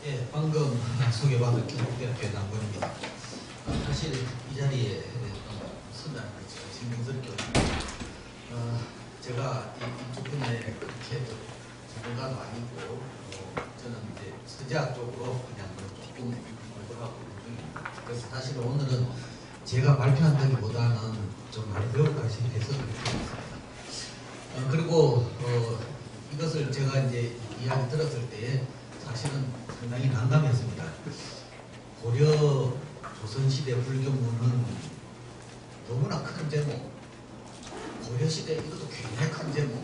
예, 방금 소개받은 경북대학교 남건입니다. 사실 이 자리에 선다는 걸 제가 신경스럽게 오십니다. 제가 이쪽 분야에 그렇게 전문가도 아니고 저는 이제 서재학 쪽으로 그냥 조금 공부를 하고 있는 중입니다. 그래서 사실 오늘은 제가 발표한다기보다는 좀 많이 배울까 해서 이렇게 했습니다. 그리고 이것을 제가 이제 이야기 들었을 때에 사실은 상당히 난감했습니다. 고려 조선시대 불교문은 너무나 큰 제목, 고려시대 이것도 굉장히 큰 제목,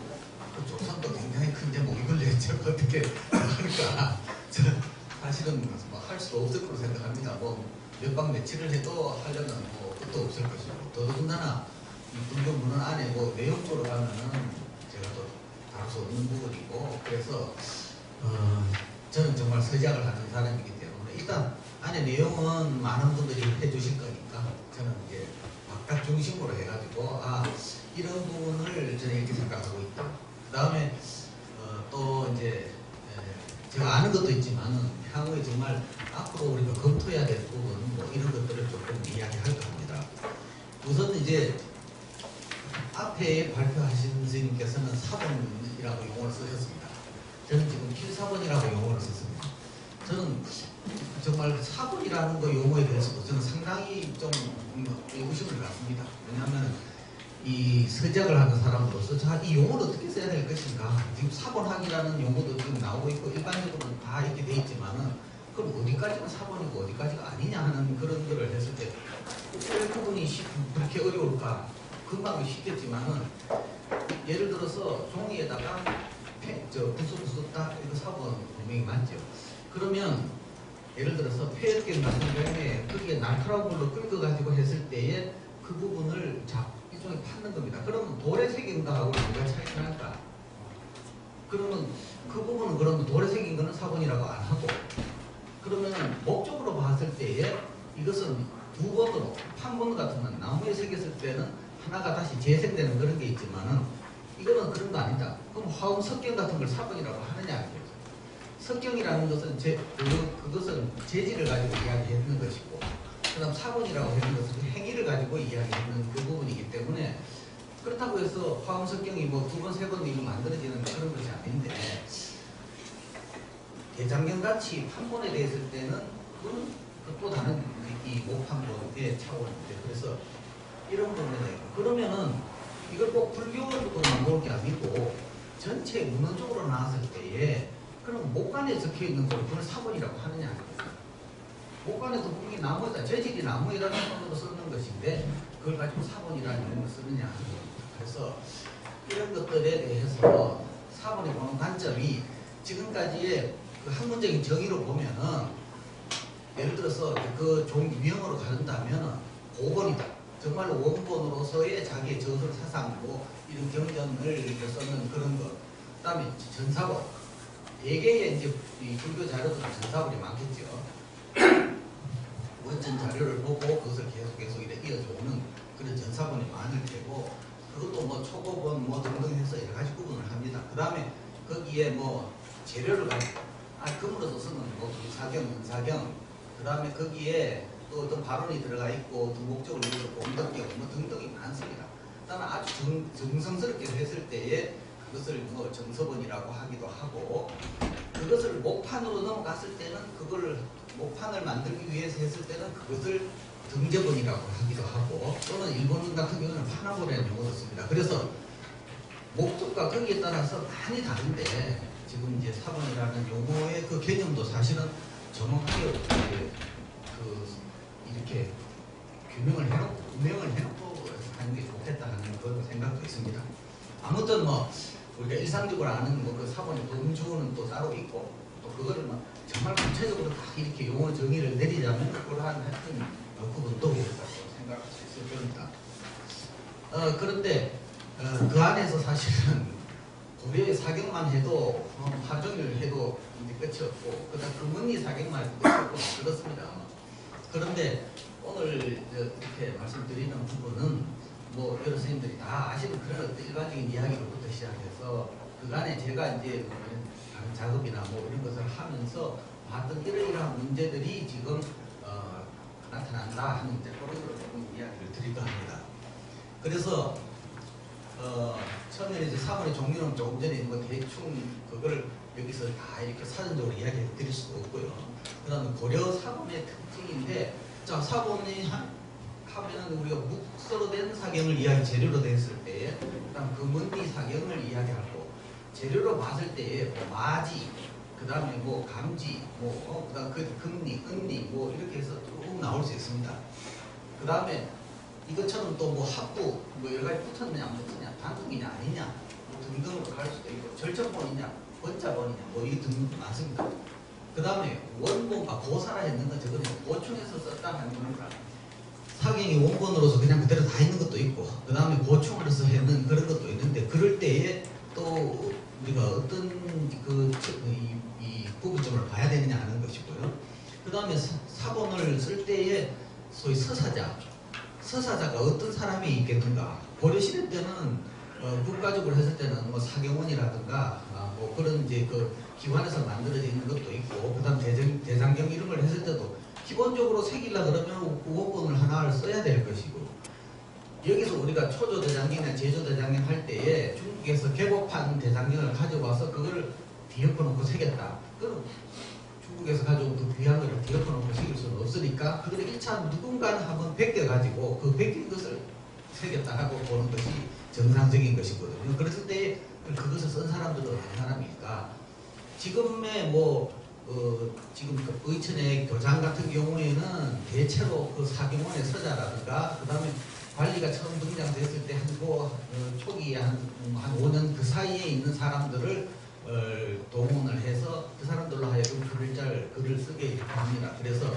조선도 굉장히 큰 제목, 이걸 제가 어떻게 할까? 사실은 할 수도 없을 거로 생각합니다. 몇 박 며칠을 해도 하려면 끝도 없을 것이고, 더더군다나 이 불교문은 안에 내용적으로 가면은 제가 또 다룰 수 없는 부분이고, 그래서 저는 정말 서재학을 하는 사람이기 때문에 일단 안에 내용은 많은 분들이 해주실 거니까 저는 이제 바깥 중심으로 해가지고 이런 부분을 저는 이렇게 생각하고 있다. 그 다음에 또 이제 제가 아는 것도 있지만은 향후에 정말 앞으로 우리가 검토해야 될 부분 이런 것들을 조금 이야기할까 합니다. 우선 이제 앞에 발표하신 선생님께서는 사본이라고 용어를 쓰셨습니다. 저는 지금 필사본이라고 용어를 썼습니다. 저는 정말 사본이라는 거 용어에 대해서도 저는 상당히 좀 의구심을 갖습니다. 왜냐하면 이 서재학을 하는 사람으로서 이 용어를 어떻게 써야 될 것인가. 지금 사본학이라는 용어도 지금 나오고 있고 일반적으로는 다 이렇게 돼 있지만은 그럼 어디까지가 사본이고 어디까지가 아니냐 하는 그런 거를 했을 때 그 부분이 그렇게 어려울까. 금방 쉽겠지만은 예를 들어서 종이에다가 부수 딱 이거 사본 분명히 맞죠. 그러면 예를 들어서 폐혈경 같은 경우에 거기에 날카로운 걸로 긁어가지고 했을 때에 그 부분을 일종의 파는 겁니다. 그러면 돌에 새긴 거하고 뭐가 차이가 날까? 그러면 그 부분은 그러면 돌에 새긴 거는 사본이라고 안 하고, 그러면 목적으로 봤을 때에 이것은 두 번으로 판본 같은 건 나무에 새겼을 때는 하나가 다시 재생되는 그런 게 있지만은 이거는 그런 거 아니다. 그럼 화음 석경 같은 걸 사본이라고 하느냐? 석경이라는 것은 그것은 재질을 가지고 이야기했는 것이고, 그다음 사본이라고 하는 것은 행위를 가지고 이야기했는 그 부분이기 때문에 그렇다고 해서 화음 석경이 두 번, 세 번 이거 만들어지는 그런 것이 아닌데, 대장경 같이 판본에 대했을 때는 그건 또 다른 이 모판본의 차원인데, 그래서 이런 부분에 그러면은 이걸 꼭 불교로만 볼 게 아니고 전체 문헌적으로 나왔을 때에 그럼 목간에 적혀 있는 걸 그걸 사본이라고 하느냐? 목간에도 분명히 나무에다 재질이 나무에다가 손으로 쓰는 것인데 그걸 가지고 사본이라는 이름을 쓰느냐? 그래서 이런 것들에 대해서 사본이 보는 관점이 지금까지의 그 학문적인 정의로 보면은 예를 들어서 그 유형으로 가른다면은 고본이다. 정말 원본으로서의 자기의 저술 사상이고 이런 경전을 썼는 그런 것. 그 다음에 전사본. 대개의 이제 이 불교 자료들은 전사본이 많겠죠. 원전 자료를 보고 그것을 계속 이렇게 이어져오는 그런 전사본이 많을 테고, 그것도 초고본 등등 해서 여러 가지 구분을 합니다. 그 다음에 거기에 재료를 가지고 금으로서 쓰는 사경, 은사경, 그 다음에 거기에 또 어떤 발언이 들어가 있고 또 목적을 위해서 공덕경 등등이 많습니다. 다만 아주 정성스럽게 했을 때에 그것을 정서본이라고 하기도 하고, 그것을 목판으로 넘어갔을 때는 그걸 목판을 만들기 위해서 했을 때는 그것을 등재본이라고 하기도 하고, 또는 일본 같은 경우는 판화본이라는 용어도 씁니다. 그래서 목적과 거기에 따라서 많이 다른데 지금 이제 사본이라는 용어의 그 개념도 사실은 정확하게 이렇게 규명을 해놓고 하는 게 좋겠다 하는 그런 생각도 있습니다. 아무튼 우리가 일상적으로 아는 그 사본의 범주는 또 따로 있고, 또 그거를 정말 구체적으로 딱 이렇게 용어 정의를 내리자면 그러한 하여튼 부분도 있다고 생각할 수 있을 겁니다. 그런데 그 안에서 사실은 고려의 사경만 해도 하루 종일 해도 끝이 없고, 그다음 금은리 사경만 해도 끝이 없고 그렇습니다. 그런데 오늘 이렇게 말씀드리는 부분은 여러 선생님들이 다 아시는 그런 어떤 일반적인 이야기로부터 시작해서 그간에 제가 이제 다른 작업이나 이런 것을 하면서 봤던 이러이러한 문제들이 지금 나타난다 하는 이제 그런 걸 조금 이야기를 드리려 합니다. 그래서 처음에 이제 사본의 종류는 조금 전에 뭐 대충 그거를 여기서 다 이렇게 사전적으로 이야기해 드릴 수도 없고요. 그 다음에 고려 사본의 특징인데, 자, 사본이 하면은 우리가 묵서로 된 사경을 재료로 됐을 때, 그 다음 금은디 사경을 이야기하고, 재료로 봤을 때에 뭐 마지, 그 다음에 뭐 감지, 뭐, 그 다음 금리, 은리, 뭐 이렇게 해서 쭉 나올 수 있습니다. 그 다음에 이것처럼 또 뭐 합부, 뭐 여러 가지 붙었느냐, 안 붙었느냐, 단국이냐, 아니냐, 뭐 등등으로 갈 수도 있고, 절전본이냐, 번자본이냐, 뭐 이게 등등 많습니다. 그 다음에 원본과 고사라 했는 건 저거는 보충해서 썼다 하는 겁니다. 사경이 원본으로서 그냥 그대로 다 있는 것도 있고, 그 다음에 보충을 해서 했는 그런 것도 있는데, 그럴 때에 또 우리가 어떤 이 구분점을 봐야 되느냐 하는 것이고요. 그 다음에 사본을 쓸 때에 소위 서사자가 어떤 사람이 있겠는가. 고려시대 때는 국가적으로 했을 때는 뭐 사경원이라든가 뭐 그런 이제 그 기관에서 만들어져 있는 것도 있고, 그 다음 대장경 이런 걸 했을 때도 기본적으로 새기려 그러면 원본을 하나를 써야 될 것이고, 여기서 우리가 초조대장경이나 제조대장경 할 때에 중국에서 개곡판 대장경을 가져와서 그걸 뒤엎어놓고 새겼다. 그럼 중국에서 가져온 그 귀한 것을 뒤엎어놓고 새길 수는 없으니까 그걸 1차 누군가는 한번 베껴가지고 그 베낀 것을 새겼다 하고 보는 것이 정상적인 것이거든요. 그랬을 때 그것을 쓴 사람들은 어떤 사람일까? 지금의 지금 그 의천의 교장 같은 경우에는 대체로 그 사경원의 서자라든가, 그 다음에 관리가 처음 등장됐을 때 초기에 한 5년 그 사이에 있는 사람들을 동원을 해서 그 사람들로 하여금 글을 쓰게 합니다. 그래서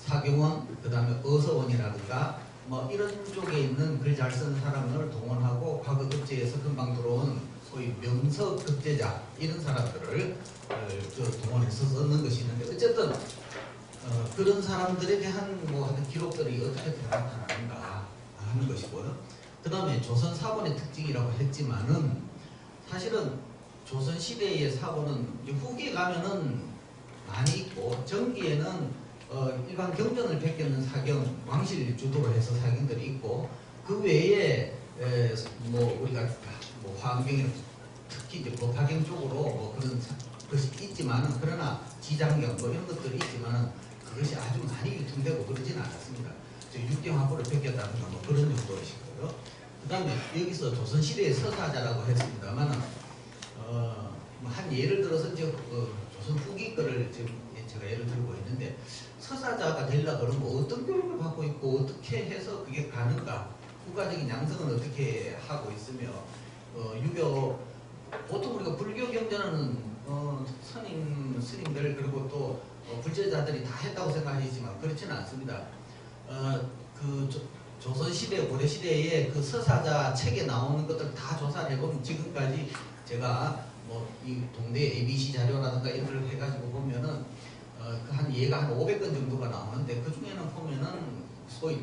사경원, 그 다음에 어서원이라든가 뭐 이런 쪽에 있는 글 잘 쓰는 사람을 동원하고, 과거 급제에서 금방 들어온 소위 명서급제자 이런 사람들을 동원해서 썼는 것이 있는데, 어쨌든 그런 사람들에 대한 하는 기록들이 어떻게 나타나는가 하는 것이고요. 그 다음에 조선 사본의 특징이라고 했지만은 사실은 조선 시대의 사본은 후기에 가면은 많이 있고, 전기에는 일반 경전을 베끼는 사경, 왕실 주도로 해서 사경들이 있고, 그 외에 우리가 화경이나 특히 이제 법화경 쪽으로 그런 것이 있지만은, 그러나 지장경 이런 것들이 있지만은 그것이 아주 많이 유통되고 그러지는 않았습니다. 육경화보를 베꼈다든가 그런 정도이시고요. 그 다음에 여기서 조선시대의 서사자라고 했습니다만, 한 예를 들어서 이제 조선 후기 거를 지금 제가 예를 들고 있는데, 서사자가 되려고 그러면 어떤 교육을 받고 있고 어떻게 해서 그게 가는가, 국가적인 양성은 어떻게 하고 있으며, 유교 보통 우리가 불교 경전은 스님들 그리고 또 불제자들이 다 했다고 생각하시지만 그렇지는 않습니다. 조선시대, 고려시대에 그 서사자 책에 나오는 것들 다 조사를 해보면, 지금까지 제가 이 동대 ABC 자료라든가 이런 걸 해가지고 보면은 한 얘가 한 500건 정도가 나오는데, 그 중에는 보면은 소위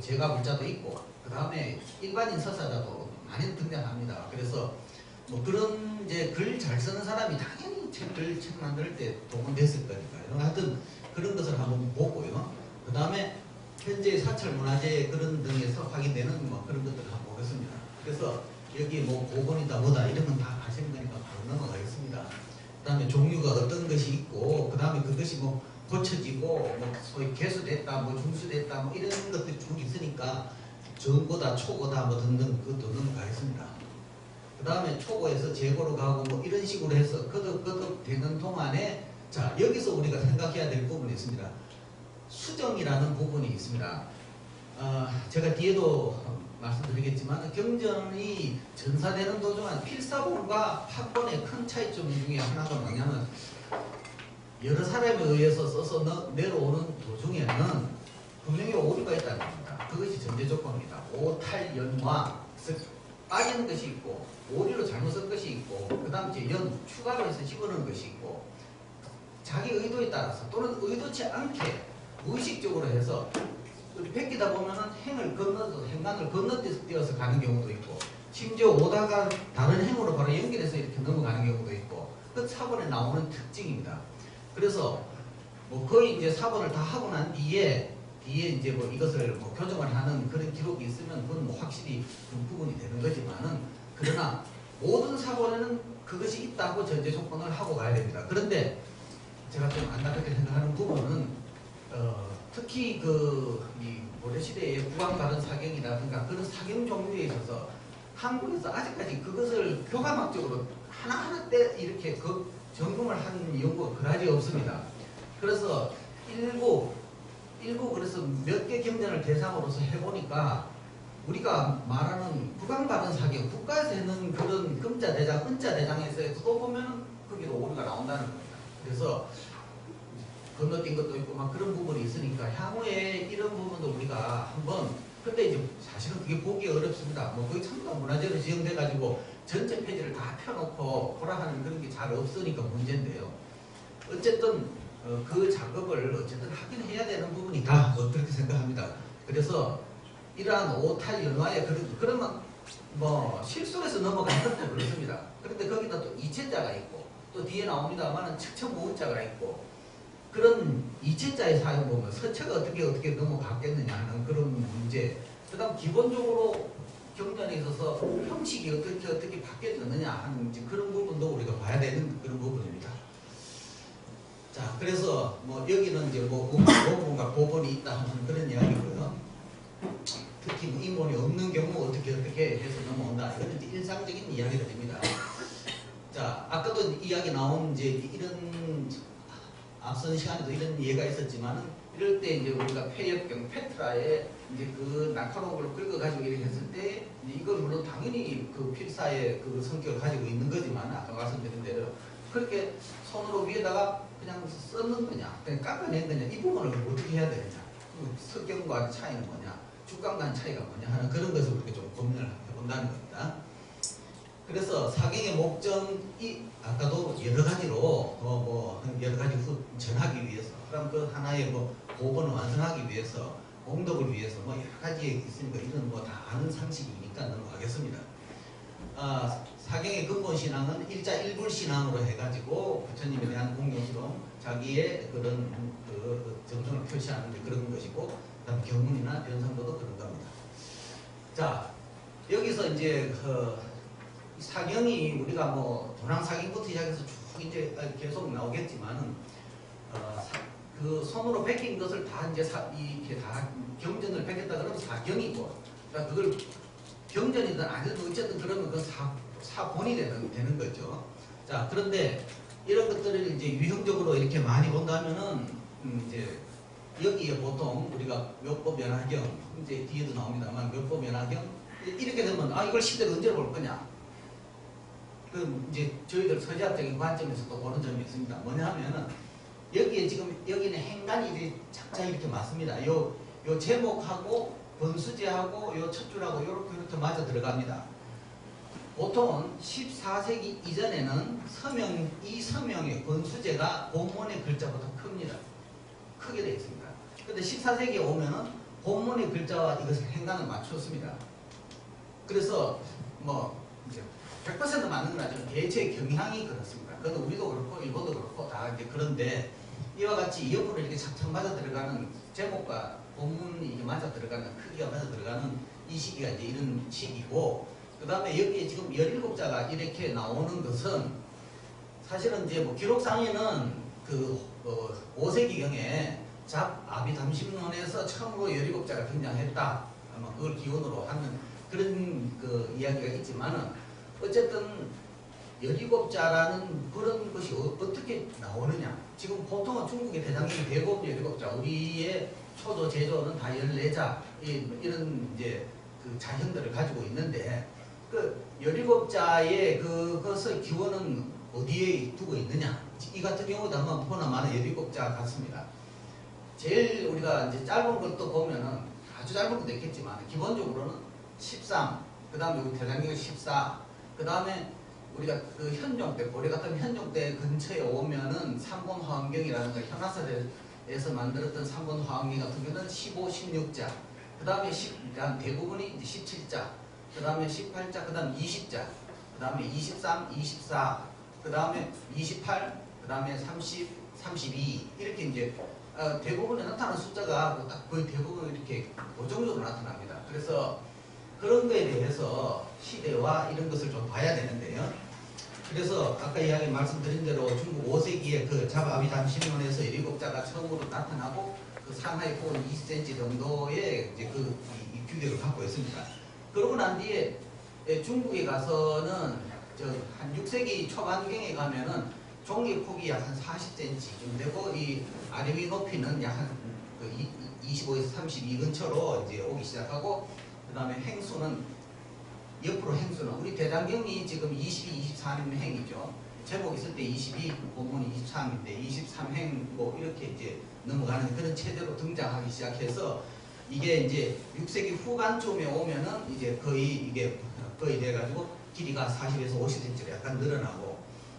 제가 불자도 있고, 그 다음에 일반인 서사자도 많이 등장합니다. 그래서 그런 이제 글 잘 쓰는 사람이 당연히 책 만들 때 동원됐을 거니까요. 하여튼 그런 것을 한번 보고요. 그 다음에 현재 사찰 문화재 그런 등에서 확인되는 그런 것들을 한번 보겠습니다. 그래서 여기 고본이다 뭐다 이런 건 다 아시는 거니까 바로 넘어가겠습니다. 그 다음에 종류가 어떤 것이 있고, 그 다음에 그것이 고쳐지고 소위 개수됐다, 중수됐다 이런 것들이 쭉 있으니까 정고다, 초고다 등등 그것도 넘어가겠습니다. 그 다음에 초고에서 재고로 가고 이런 식으로 해서 거듭 되는 동안에, 자, 여기서 우리가 생각해야 될 부분이 있습니다. 수정이라는 부분이 있습니다. 제가 뒤에도 말씀드리겠지만, 경전이 전사되는 도중에 필사본과 학본의 큰 차이점 중에 하나가 뭐냐면, 여러 사람에 의해서 써서 내려오는 도중에는 분명히 오류가 있다는 겁니다. 그것이 전제 조건입니다. 오탈연화, 빠지는 것이 있고, 오류로 잘못 쓴 것이 있고, 그 다음 이제 추가로 해서 집어넣은 것이 있고, 자기 의도에 따라서 또는 의도치 않게 무의식적으로 해서 베끼다 보면은 행간을 건너뛰어서 가는 경우도 있고, 심지어 오다가 다른 행으로 바로 연결해서 이렇게 넘어가는 경우도 있고, 그 사본에 나오는 특징입니다. 그래서 뭐 거의 이제 사본을 다 하고 난 뒤에 이제 뭐 이것을 뭐 교정을 하는 그런 기록이 있으면 그건 뭐 확실히 그 부분이 되는 거지만은, 그러나 모든 사본에는 그것이 있다고 전제 조건을 하고 가야 됩니다. 그런데 제가 좀 안타깝게 생각하는 부분은 특히 이 고려시대의 국왕발언 사경이라든가 그런 사경 종류에 있어서 한국에서 아직까지 그것을 교과학적으로 하나하나 이렇게 점검을 한 연구가 그다지 없습니다. 그래서 일부 그래서 몇 개 경전을 대상으로서 해보니까 우리가 말하는 국왕발언 사경, 국가에서 있는 그런 금자대장, 은자대장에서 또 보면 거기도 오류가 나온다는 겁니다. 그래서 건너뛴 것도 있고 막 그런 부분이 있으니까 향후에 이런 부분도 우리가 한번, 근데 이제 사실은 그게 보기 어렵습니다. 뭐 거기 참가 문화재로 지정돼가지고 전체 페이지를 다 펴놓고 보라 하는 그런 게 잘 없으니까 문제인데요. 어쨌든 그 작업을 어쨌든 하긴 해야 되는 부분이다, 뭐 그렇게 생각합니다. 그래서 이러한 오탈 연화에 그러면 뭐 실속에서 넘어간 것도 그렇습니다. 그런데 거기다 또 이체자가 있고 또 뒤에 나옵니다만은 측천무은자가 있고, 그런 이체자의 사용 보면 서체가 어떻게 넘어갔겠느냐 하는 그런 문제, 그 다음 기본적으로 경전에 있어서 형식이 어떻게 바뀌어졌느냐 하는 그런 부분도 우리가 봐야 되는 그런 부분입니다. 자, 그래서 뭐 여기는 이제 뭐 원본과 고본이 있다 하는 그런 이야기고요. 특히 뭐 인본이 없는 경우 어떻게 해서 넘어온다, 이거는 이제 일상적인 이야기들입니다. 자, 아까도 이야기 나온 이제 이런 앞선 시간에도 이런 예가 있었지만은, 이럴 때 이제 우리가 폐역경, 페트라에 이제 그 날카로운 걸 긁어가지고 이렇게 했을 때, 이건 물론 당연히 그 필사의 그 성격을 가지고 있는 거지만, 아까 말씀드린 대로 그렇게 손으로 위에다가 그냥 썼는 거냐, 그냥 깎아낸 거냐, 이 부분을 어떻게 해야 되느냐, 석경과 차이는 뭐냐, 죽감과의 차이가 뭐냐 하는 그런 것을 우리가 좀 고민을 해본다는 겁니다. 그래서 사경의 목적이 아까도 여러 가지로 여러 가지 전하기 위해서, 그럼 그 하나의 뭐 고본을 완성하기 위해서, 공덕을 위해서 뭐 여러 가지 있으니까 이런 뭐 다 아는 상식이니까 넘어가겠습니다. 사경의 근본 신앙은 일자 일불 신앙으로 해가지고 부처님에 대한 공경스러움, 자기의 그런 그 정성을 표시하는 그런 것이고, 그다음 경문이나 변성도도 그런 겁니다. 자, 여기서 이제 사경이 우리가 뭐 도랑사경부터 시작해서 쭉 이제 계속 나오겠지만은, 그 손으로 베낀 것을 다 이제 이렇게 다 경전을 베꼈다 그러면 사경이고, 그러니까 그걸 경전이든 아니든 어쨌든 그러면 그 사본이 되는 거죠. 자, 그런데 이런 것들을 이제 유형적으로 이렇게 많이 본다면은 이제 여기에 보통 우리가 묘법연화경, 이제 뒤에도 나옵니다만 묘법연화경 이렇게 되면 이걸 시대를 언제 볼 거냐? 그 이제 저희들 서지학적인 관점에서 또 보는 점이 있습니다. 뭐냐 하면은 여기에 지금 여기는 행간이 이제 작자 이렇게 맞습니다. 요 제목하고 번수제하고 요 첫 줄하고 요렇게 맞아 들어갑니다. 보통은 14세기 이전에는 이 서명의 번수제가 본문의 글자보다 큽니다. 크게 되어 있습니다. 근데 14세기에 오면은 본문의 글자와 이것을 행간을 맞췄습니다. 그래서 뭐 이제 100% 맞는 건 아니죠. 대체의 경향이 그렇습니다. 그건 우리도 그렇고 일본도 그렇고 다 이제 그런데, 이와 같이 옆으로 이렇게 착착 맞아 들어가는 제목과 본문이 맞아 들어가는, 크기가 맞아 들어가는 이 시기가 이제 이런 시기고, 그 다음에 여기에 지금 17자가 이렇게 나오는 것은 사실은 이제 뭐 기록상에는 그 5세기경에 아비담심론에서 처음으로 17자가 등장했다, 아마 그걸 기원으로 하는 그런 그 이야기가 있지만은, 어쨌든 17자라는 그런 것이 어떻게 나오느냐. 지금 보통은 중국의 대장경이 대부분 17자, 우리의 초조, 제조는 다 14자, 이런 이제 그 자형들을 가지고 있는데, 그 17자의 그것의 기원은 어디에 두고 있느냐. 이 같은 경우도 한번 보나 마나 17자 같습니다. 제일 우리가 이제 짧은 것도 보면은 아주 짧은 것도 있겠지만, 기본적으로는 13, 그 다음에 우리 대장경이 14, 그 다음에 우리가 그 현종 때, 고려 같은 현종 때 근처에 오면은 삼본 화엄경이라는 거, 현화설에서 만들었던 삼본 화엄경 같은 경우는 15, 16자, 그 다음에 대부분이 이제 17자, 그 다음에 18자, 그 다음에 20자, 그 다음에 23, 24, 그 다음에 28, 그 다음에 30, 32 이렇게 이제 대부분에 나타나는 숫자가 딱 거의 대부분 이렇게 고정적으로 나타납니다. 그래서 그런 거에 대해서 시대와 이런 것을 좀 봐야 되는데요. 그래서 아까 이야기 말씀드린 대로 중국 5세기에 그 자바비담신문에서 7자가 처음으로 나타나고 그 상하이 폭은 20cm 정도의 이제 이 규격을 갖고 있습니다. 그러고 난 뒤에 중국에 가서는 한 6세기 초반경에 가면은 종이 폭이 약 한 40cm쯤 되고 이 아래 위 높이는 약 한 25에서 32 근처로 이제 오기 시작하고 그 다음에 행수는 옆으로 행수는 우리 대장경이 지금 22, 23행 행이죠. 제목 있을 때 22, 본문이 23인데 23행 뭐 이렇게 이제 넘어가는 그런 체제로 등장하기 시작해서 이게 이제 6세기 후반쯤에 오면은 이제 거의 이게 거의 돼가지고 길이가 40에서 50cm로 약간 늘어나고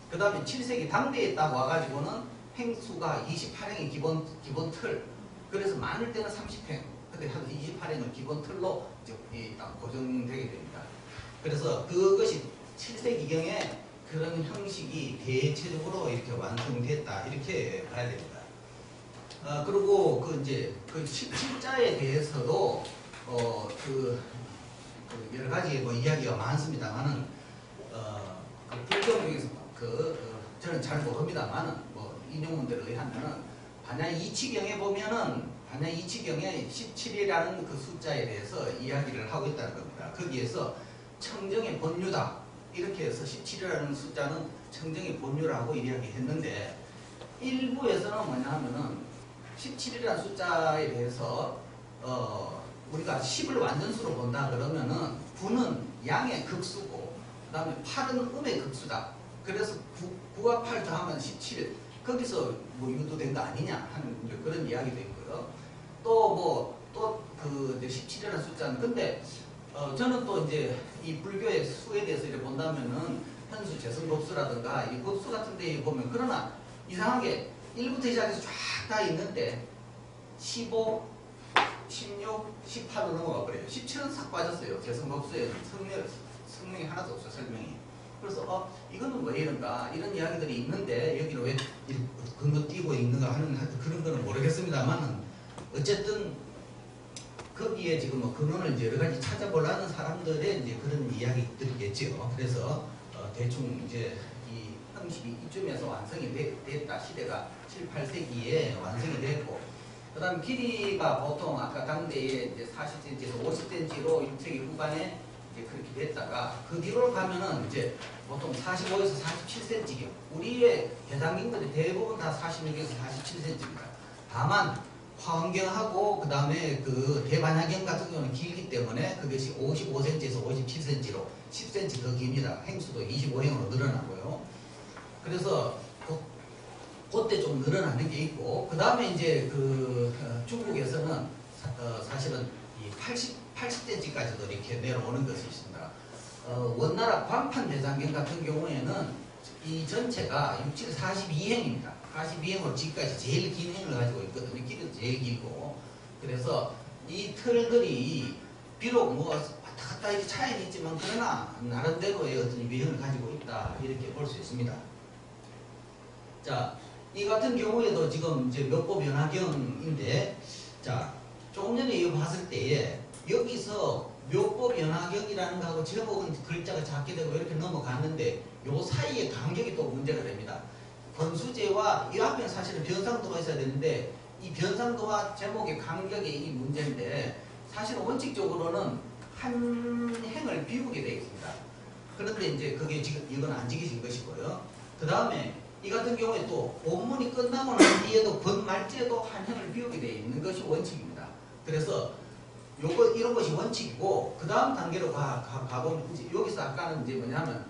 그 다음에 7세기 당대에 딱 와가지고는 행수가 28행이 기본 틀. 그래서 많을 때는 30행. 근데 한 28행을 기본 틀로 이제 딱 고정되게 됩니다. 그래서 그것이 7세기경에 그런 형식이 대체적으로 이렇게 완성됐다. 이렇게 봐야 됩니다. 그리고 그 이제 그 17자에 대해서도 그 여러 가지 뭐 이야기가 많습니다만은 불경에서 저는 잘 모릅니다만은 뭐 인용문들에 의하면은 반야 이치경에 보면은 반야 이치경에 17이라는 그 숫자에 대해서 이야기를 하고 있다는 겁니다. 거기에서 청정의 본류다 이렇게 해서 17이라는 숫자는 청정의 본류라고 이야기했는데 일부에서는 뭐냐 하면은 17이라는 숫자에 대해서 우리가 10을 완전수로 본다 그러면은 9는 양의 극수고 그 다음에 8은 음의 극수다. 그래서 9와 8 더하면 17 거기서 뭐 유도된 거 아니냐 하는 그런 이야기도 있고요. 또 그 17이라는 숫자는 근데 저는 또 이제 이 불교의 수에 대해서 이렇게 본다면은 현수, 재성법수라든가 이 법수 같은 데 보면 그러나 이상하게 1부터 시작해서 쫙 다 있는데 15, 16, 18로 넘어가 버려요. 17은 싹 빠졌어요. 재성법수에 성명이 하나도 없어요. 설명이. 그래서 이거는 왜 이런가 이런 이야기들이 있는데 여기는 왜 건너뛰고 있는가 하는 그런 거는 모르겠습니다만 어쨌든 거기에 지금 뭐 근원을 이제 여러 가지 찾아보려는 사람들의 이제 그런 이야기들이겠죠. 그래서 대충 이제 이 형식이 이쯤에서 완성이 됐다. 시대가 7, 8세기에 완성이 됐고 그 다음 길이가 보통 아까 당대에 이제 40cm에서 50cm로 6세기 후반에 그렇게 됐다가 그 뒤로 가면은 이제 보통 45에서 47cm 우리의 대장경들이 대부분 다 46에서 47cm입니다. 다만 화엄경하고 그 다음에 그 대반야경 같은 경우는 길기 때문에 그것이 55cm에서 57cm로 10cm 더 깁니다. 행수도 25행으로 늘어나고요. 그래서 그때 좀 늘어나는 게 있고 그 다음에 이제 그 중국에서는 사실은 이 80cm까지도 이렇게 내려오는 것이 있습니다. 원나라 광판 대장경 같은 경우에는 이 전체가 67, 42행입니다. 42행으로 지금까지 제일 긴 행을 가지고 있거든요. 길이도 제일 길고. 그래서 이 틀들이 비록 뭐 왔다 갔다 이렇게 차이는 있지만 그러나 나름대로의 어떤 유형을 가지고 있다. 이렇게 볼 수 있습니다. 자, 이 같은 경우에도 지금 이제 몇법 연화경인데 자, 조금 전에 이거 봤을 때에 여기서 묘법 연화경이라는 거하고 제목은 글자가 작게 되고 이렇게 넘어갔는데 요 사이에 간격이 또 문제가 됩니다. 권수제와 이 앞에는 사실은 변상도가 있어야 되는데 이 변상도와 제목의 간격이 이 문제인데 사실은 원칙적으로는 한 행을 비우게 되어 있습니다. 그런데 이제 그게 지금 이건 안 지켜진 것이고요. 그 다음에 이 같은 경우에 또 본문이 끝나고 난 뒤에도 권 말제도 한 행을 비우게 되어 있는 것이 원칙입니다. 그래서 이런 것이 원칙이고 그 다음 단계로 가보면 이제 여기서 아까는 이제 뭐냐면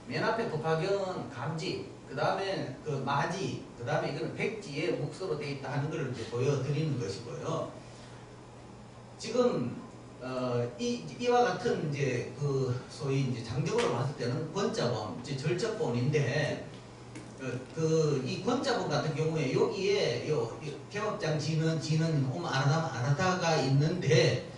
맨 앞에 법화경은 감지 그 다음에 그 마지 그 다음에 이거는 백지에 묵서로 되어 있다 하는 걸 이제 보여드리는 것이고요. 지금 이와 같은 이제 그 소위 이제 장적으로 봤을 때는 권자본, 이제 절적본인데 이 권자본 같은 경우에 여기에 개업장 지는 아라다가 있는데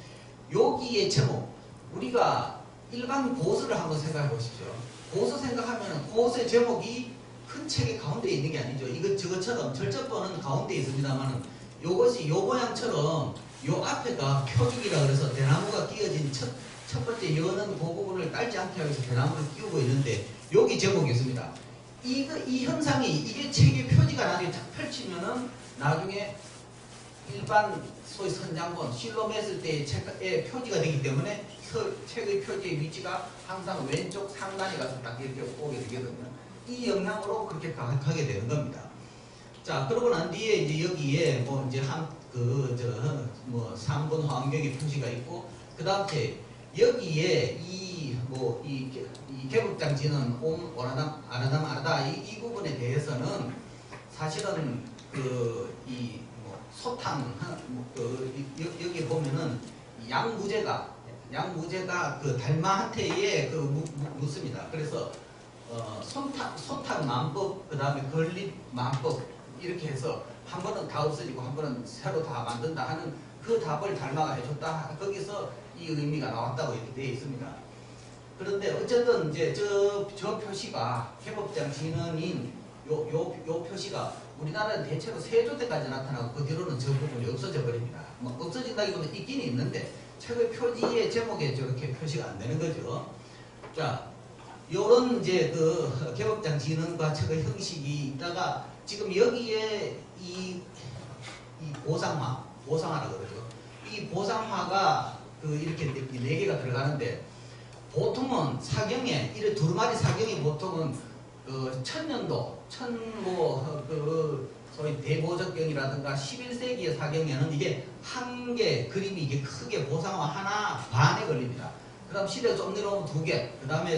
여기에 제목 우리가 일반 고서를 한번 생각해 보십시오. 고서 생각하면 고서의 제목이 큰 큰 책의 가운데에 있는 게 아니죠. 이거 저것처럼 절적본은 가운데에 있습니다만은 요것이 요 모양처럼 요 앞에가 표죽이라 그래서 대나무가 끼어진 첫 번째 여는 그 부분을 딸지 않게 하기 위해서 대나무를 끼우고 있는데 여기 제목이 있습니다. 이 현상이 이게 책의 표지가 나중에 딱 펼치면은 나중에 일반 소위 선장본 실로맸을 때의 책의 표지가 되기 때문에 책의 표지의 위치가 항상 왼쪽 상단에 가서 딱 이렇게 오게 되거든요. 이 영향으로 그렇게 가게 되는 겁니다. 자, 그러고 난 뒤에 이제 여기에 뭐 이제 뭐 3번 화환경의 표시가 있고, 그 다음에 여기에 이 개북장 지는 옴, 오라담, 아라담, 아라다 이 부분에 대해서는 사실은 소탕, 여기 보면은 양무제가 그 달마한테에 묻습니다. 그래서 소탕 만법, 그 다음에 건립 만법 이렇게 해서 한 번은 다 없어지고 한 번은 새로 다 만든다 하는 그 답을 달마가 해줬다. 거기서 이 의미가 나왔다고 이렇게 되어 있습니다. 그런데 어쨌든 이제 저 표시가 개법장 진언인 요 표시가 우리나라는 대체로 세조 때까지 나타나고 그 뒤로는 저 부분이 없어져 버립니다. 뭐 없어진다기보다는 있긴 있는데 책의 표지의 제목에 저렇게 표시가 안 되는 거죠. 자, 요런 이제 그 개법장 진언과 책의 형식이 있다가 지금 여기에 이 보상화라고 그러죠. 이 보상화가 이렇게 4개가 들어가는데 보통은 사경에 이래 두루마리 사경이 보통은 천년도 소위 대보적경이라든가 11세기의 사경에는 이게 한 개 그림이 이게 크게 보상화 하나 반에 걸립니다. 그 다음 시대 좀 내려오면 2개, 그 다음에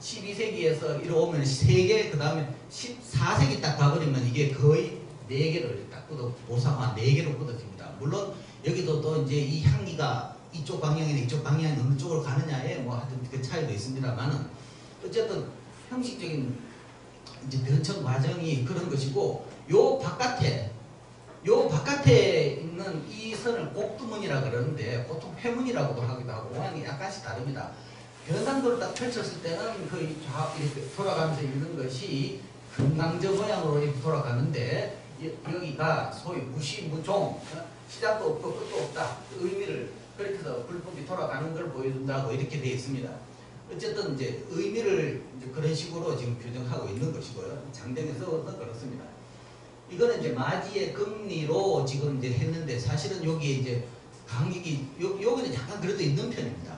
12세기에서 이러오면 3개, 그 다음에 14세기 딱 가버리면 이게 거의 4개를 딱 보상화 4개로 뻗어집니다. 물론 여기도 또 이제 이 향기가 이쪽 방향이나 이쪽 방향이 어느 쪽으로 가느냐에 뭐 하여튼 그 차이도 있습니다만은 어쨌든 형식적인 이제 변천 과정이 그런 것이고, 요 바깥에 있는 이 선을 곡두문이라 그러는데 보통 회문이라고도 하기도 하고 모양이 약간씩 다릅니다. 변상도를 딱 펼쳤을 때는 거의 이렇게 돌아가면서 있는 것이 금강저 모양으로 이렇게 돌아가는데 여기가 소위 무시무종, 시작도 없고 끝도 없다 의미를 그렇게 해서 불법이 돌아가는 걸 보여준다고 이렇게 되어 있습니다. 어쨌든 이제 의미를 이제 그런 식으로 지금 규정하고 있는 것이고요. 장경에서는 그렇습니다. 이거는 이제 마지의 금리로 지금 이제 했는데 사실은 여기에 이제 간격이 여기는 약간 그래도 있는 편입니다.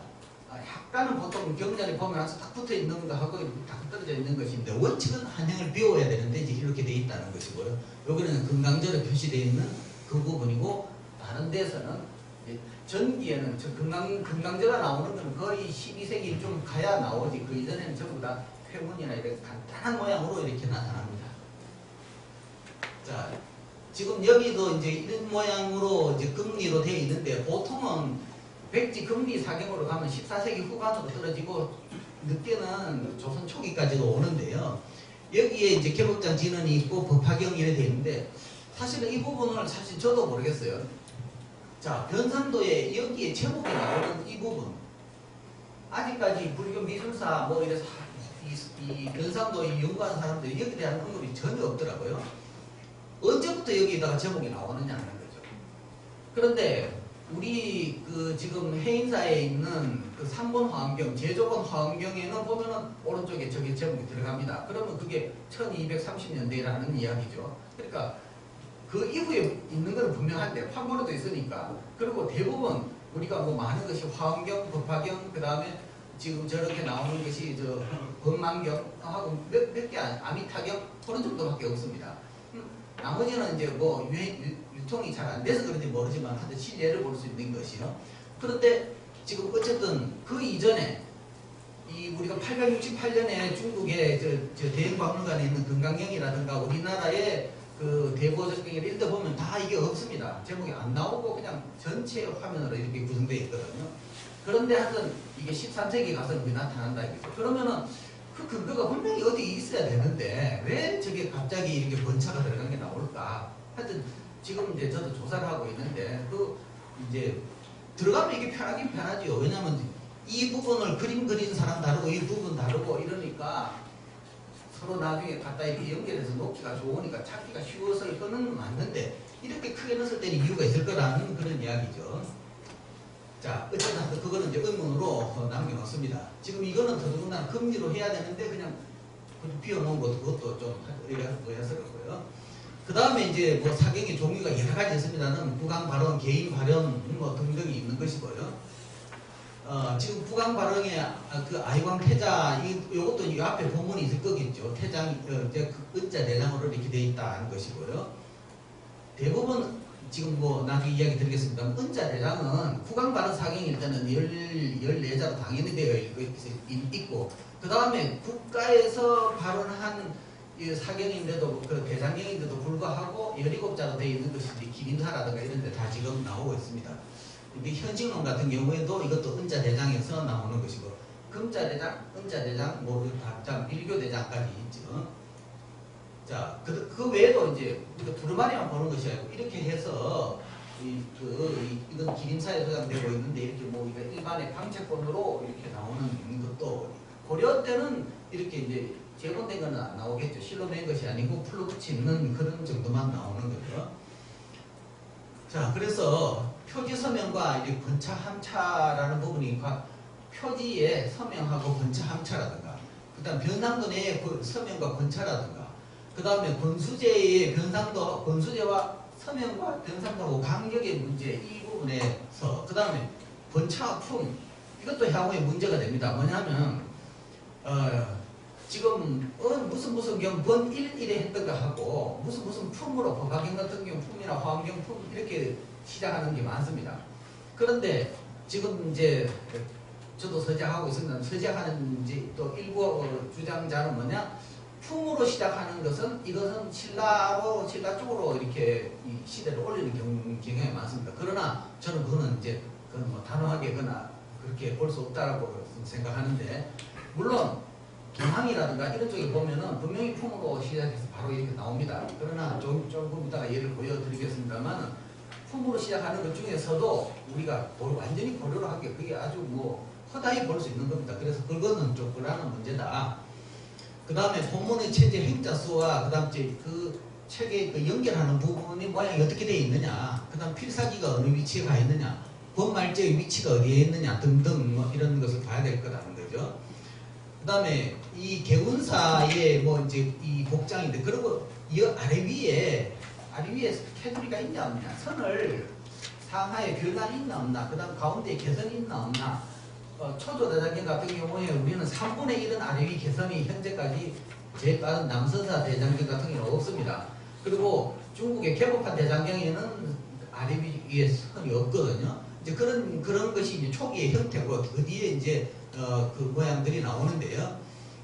약간은 보통 경전에 보면 항상 딱 붙어 있는 거 하고 딱 떨어져 있는 것인데 원칙은 한양을 비워야 되는데 이제 이렇게 돼 있다는 것이고요. 여기는 금강절에 표시되어 있는 그 부분이고, 다른 데서는 전기에는 금강제가 나오는 건 거의 12세기 좀 가야 나오지 그 이전에는 전부 다 회문이나 이렇게 간단한 모양으로 이렇게 나타납니다. 자, 지금 여기도 이제 이런 모양으로 이제 금리로 되어 있는데 보통은 백지 금리 사경으로 가면 14세기 후반으로 떨어지고 늦게는 조선 초기까지도 오는데요. 여기에 이제 개법장 진언이 있고 법화경 이렇게 되어 있는데 사실은 이 부분을 사실 저도 모르겠어요. 자, 변산도에 여기에 제목이 나오는 이 부분 아직까지 불교 미술사 뭐 이래서 이 변산도에 연구하는 사람들이 여기에 대한 언급이 전혀 없더라고요. 언제부터 여기에다가 제목이 나오느냐는 거죠. 그런데 우리 지금 해인사에 있는 그 3번 화엄경, 제조본 화엄경에는 보면은 오른쪽에 저기 제목이 들어갑니다. 그러면 그게 1230년대라는 이야기죠. 그러니까 그 이후에 있는 건 분명한데 판본에도 있으니까. 그리고 대부분 우리가 뭐 많은 것이 화엄경, 법화경, 그 다음에 지금 저렇게 나오는 것이 법망경하고 몇 개 아미타경 그런 정도밖에 없습니다. 나머지는 이제 뭐 유통이 잘 안 돼서 그런지 모르지만 하여튼 실례를 볼 수 있는 것이요. 그런데 지금 어쨌든 그 이전에 우리가 868년에 중국의 저 대흥박물관에 있는 금강경이라든가 우리나라의 그 대보적경을 읽어보면 다 이게 없습니다. 제목이 안 나오고 그냥 전체 화면으로 이렇게 구성되어 있거든요. 그런데 하여튼 이게 13세기 가서 나타난다 이거죠. 그러면은 그 근거가 분명히 어디 있어야 되는데 왜 저게 갑자기 이렇게 번차가 들어간 게 나올까? 하여튼 지금 이제 저도 조사를 하고 있는데 이제 들어가면 이게 편하긴 편하지요. 왜냐면 이 부분을 그림 그린 사람 다르고 이 부분 다르고 이러니까 서로 나중에 갖다 이렇게 연결해서 놓기가 좋으니까 찾기가 쉬워서 이거는 맞는데 이렇게 크게 넣었을 때는 이유가 있을 거라는 그런 이야기죠. 자, 어쨌든 그거는 이제 의문으로 남겨놓습니다. 지금 이거는 더더군다나 금리로 해야 되는데 그냥 비워놓은 것도 그것도 좀 의아스럽고요. 그 다음에 이제 뭐 사경의 종류가 여러 가지 있습니다는 부강 발언, 개인 발언 뭐 등등이 있는 것이고요. 지금 부강 발언에 그 아이광 태자 이것도 이 앞에 본문이 있을 거겠죠. 태장이 이제 그 은자 대장으로 이렇게 돼 있다는 것이고요. 대부분 지금 뭐 나중에 이야기 드리겠습니다. 은자 대장은 부강 발언 사경일 때는 14자로 당연히 되어 있고 그 다음에 국가에서 발언한 사경인데도 그 대장경인데도 불구하고 17자로 되어 있는 것이 기림사라든가 이런 데 다 지금 나오고 있습니다. 현직론 같은 경우에도 이것도 은자 대장에서 나오는 것이고 금자 대장, 은자 대장, 뭐 각장 일교 대장까지 있죠. 자, 그 외에도 이제 우리가 두루마리만 보는 것이 아니고 이렇게 해서 이건 기림사에 소장되고 있는데 이렇게 뭐 일반의 방책본으로 이렇게 나오는 것도 고려 때는 이렇게 이제 제본된 거는 안 나오겠죠. 실로 낸 것이 아니고 풀로 붙이는 그런 정도만 나오는 거죠. 자, 그래서 표지 서명과 이제 권차 함차라는 부분이 표지의 서명하고 권차 함차라든가, 그다음 변상도 내의 서명과 권차라든가, 그다음에 권수제의 변상도 권수제와 서명과 변상도하고 간격의 문제 이 부분에서 그다음에 권차 품 이것도 향후에 문제가 됩니다. 뭐냐면 지금 무슨 경우 번 1일에 했던 거 하고 무슨 품으로 법학경 같은 경우 품이나 화환경 품 이렇게 시작하는 게 많습니다. 그런데 지금 이제 저도 서작하고 있습니다. 서작하는 이제 또 일부 주장자는 뭐냐? 품으로 시작하는 것은 이것은 신라 쪽으로 이렇게 이 시대를 올리는 경향이 많습니다. 그러나 저는 그거는 이제 그건 뭐 단호하게 그렇게 볼 수 없다라고 생각하는데 물론 경항이라든가 이런 쪽에 보면은 분명히 품으로 시작해서 바로 이렇게 나옵니다. 그러나 조금 이따가 예를 보여드리겠습니다만 품으로 시작하는 것 중에서도 우리가 완전히 고려를 하기에 그게 아주 뭐 허다히 볼 수 있는 겁니다. 그래서 그거는 좀 그러한 문제다. 그 다음에 본문의 체제 행자수와 그 다음 그 책에 그 연결하는 부분이 모양이 어떻게 되어 있느냐, 그 다음 필사기가 어느 위치에 가 있느냐, 법말제의 위치가 어디에 있느냐 등등 뭐 이런 것을 봐야 될 거라는 거죠. 그 다음에 이 개운사의 뭐 이제 이 복장인데, 그리고 이 아래 위에 테두리가 있냐 없냐, 선을 상하에 변환이 있나 없나, 그 다음 가운데에 개선이 있나 없나. 초조 대장경 같은 경우에 우리는 3분의 1은 아래 위 개선이 현재까지 제일 빠른 남선사 대장경 같은 경우는 없습니다. 그리고 중국의 개법한 대장경에는 아래 위에 선이 없거든요. 이제 그런 것이 이제 초기의 형태고 어디에 이제 그 모양들이 나오는데요.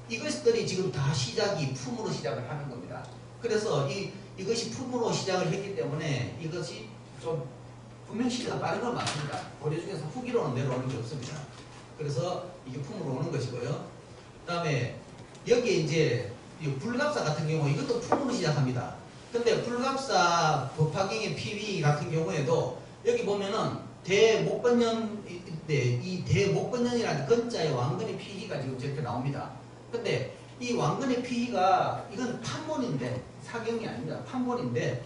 이것들이 지금 다 시작이 품으로 시작을 하는 겁니다. 그래서 이것이 품으로 시작을 했기 때문에 이것이 좀 분명 시대가 빠른 건 맞습니다. 고려 중에서 후기로는 내려오는 게 없습니다. 그래서 이게 품으로 오는 것이고요. 그 다음에 여기에 이제 불갑사 같은 경우 이것도 품으로 시작합니다. 근데 불갑사 법화경의 피위 같은 경우에도 여기 보면은 대목건년인데 이 대목건년이라는 건자의 왕건의 피희가 지금 저렇게 나옵니다. 근데 이 왕건의 피희가 이건 판본인데 사경이 아닙니다. 판본인데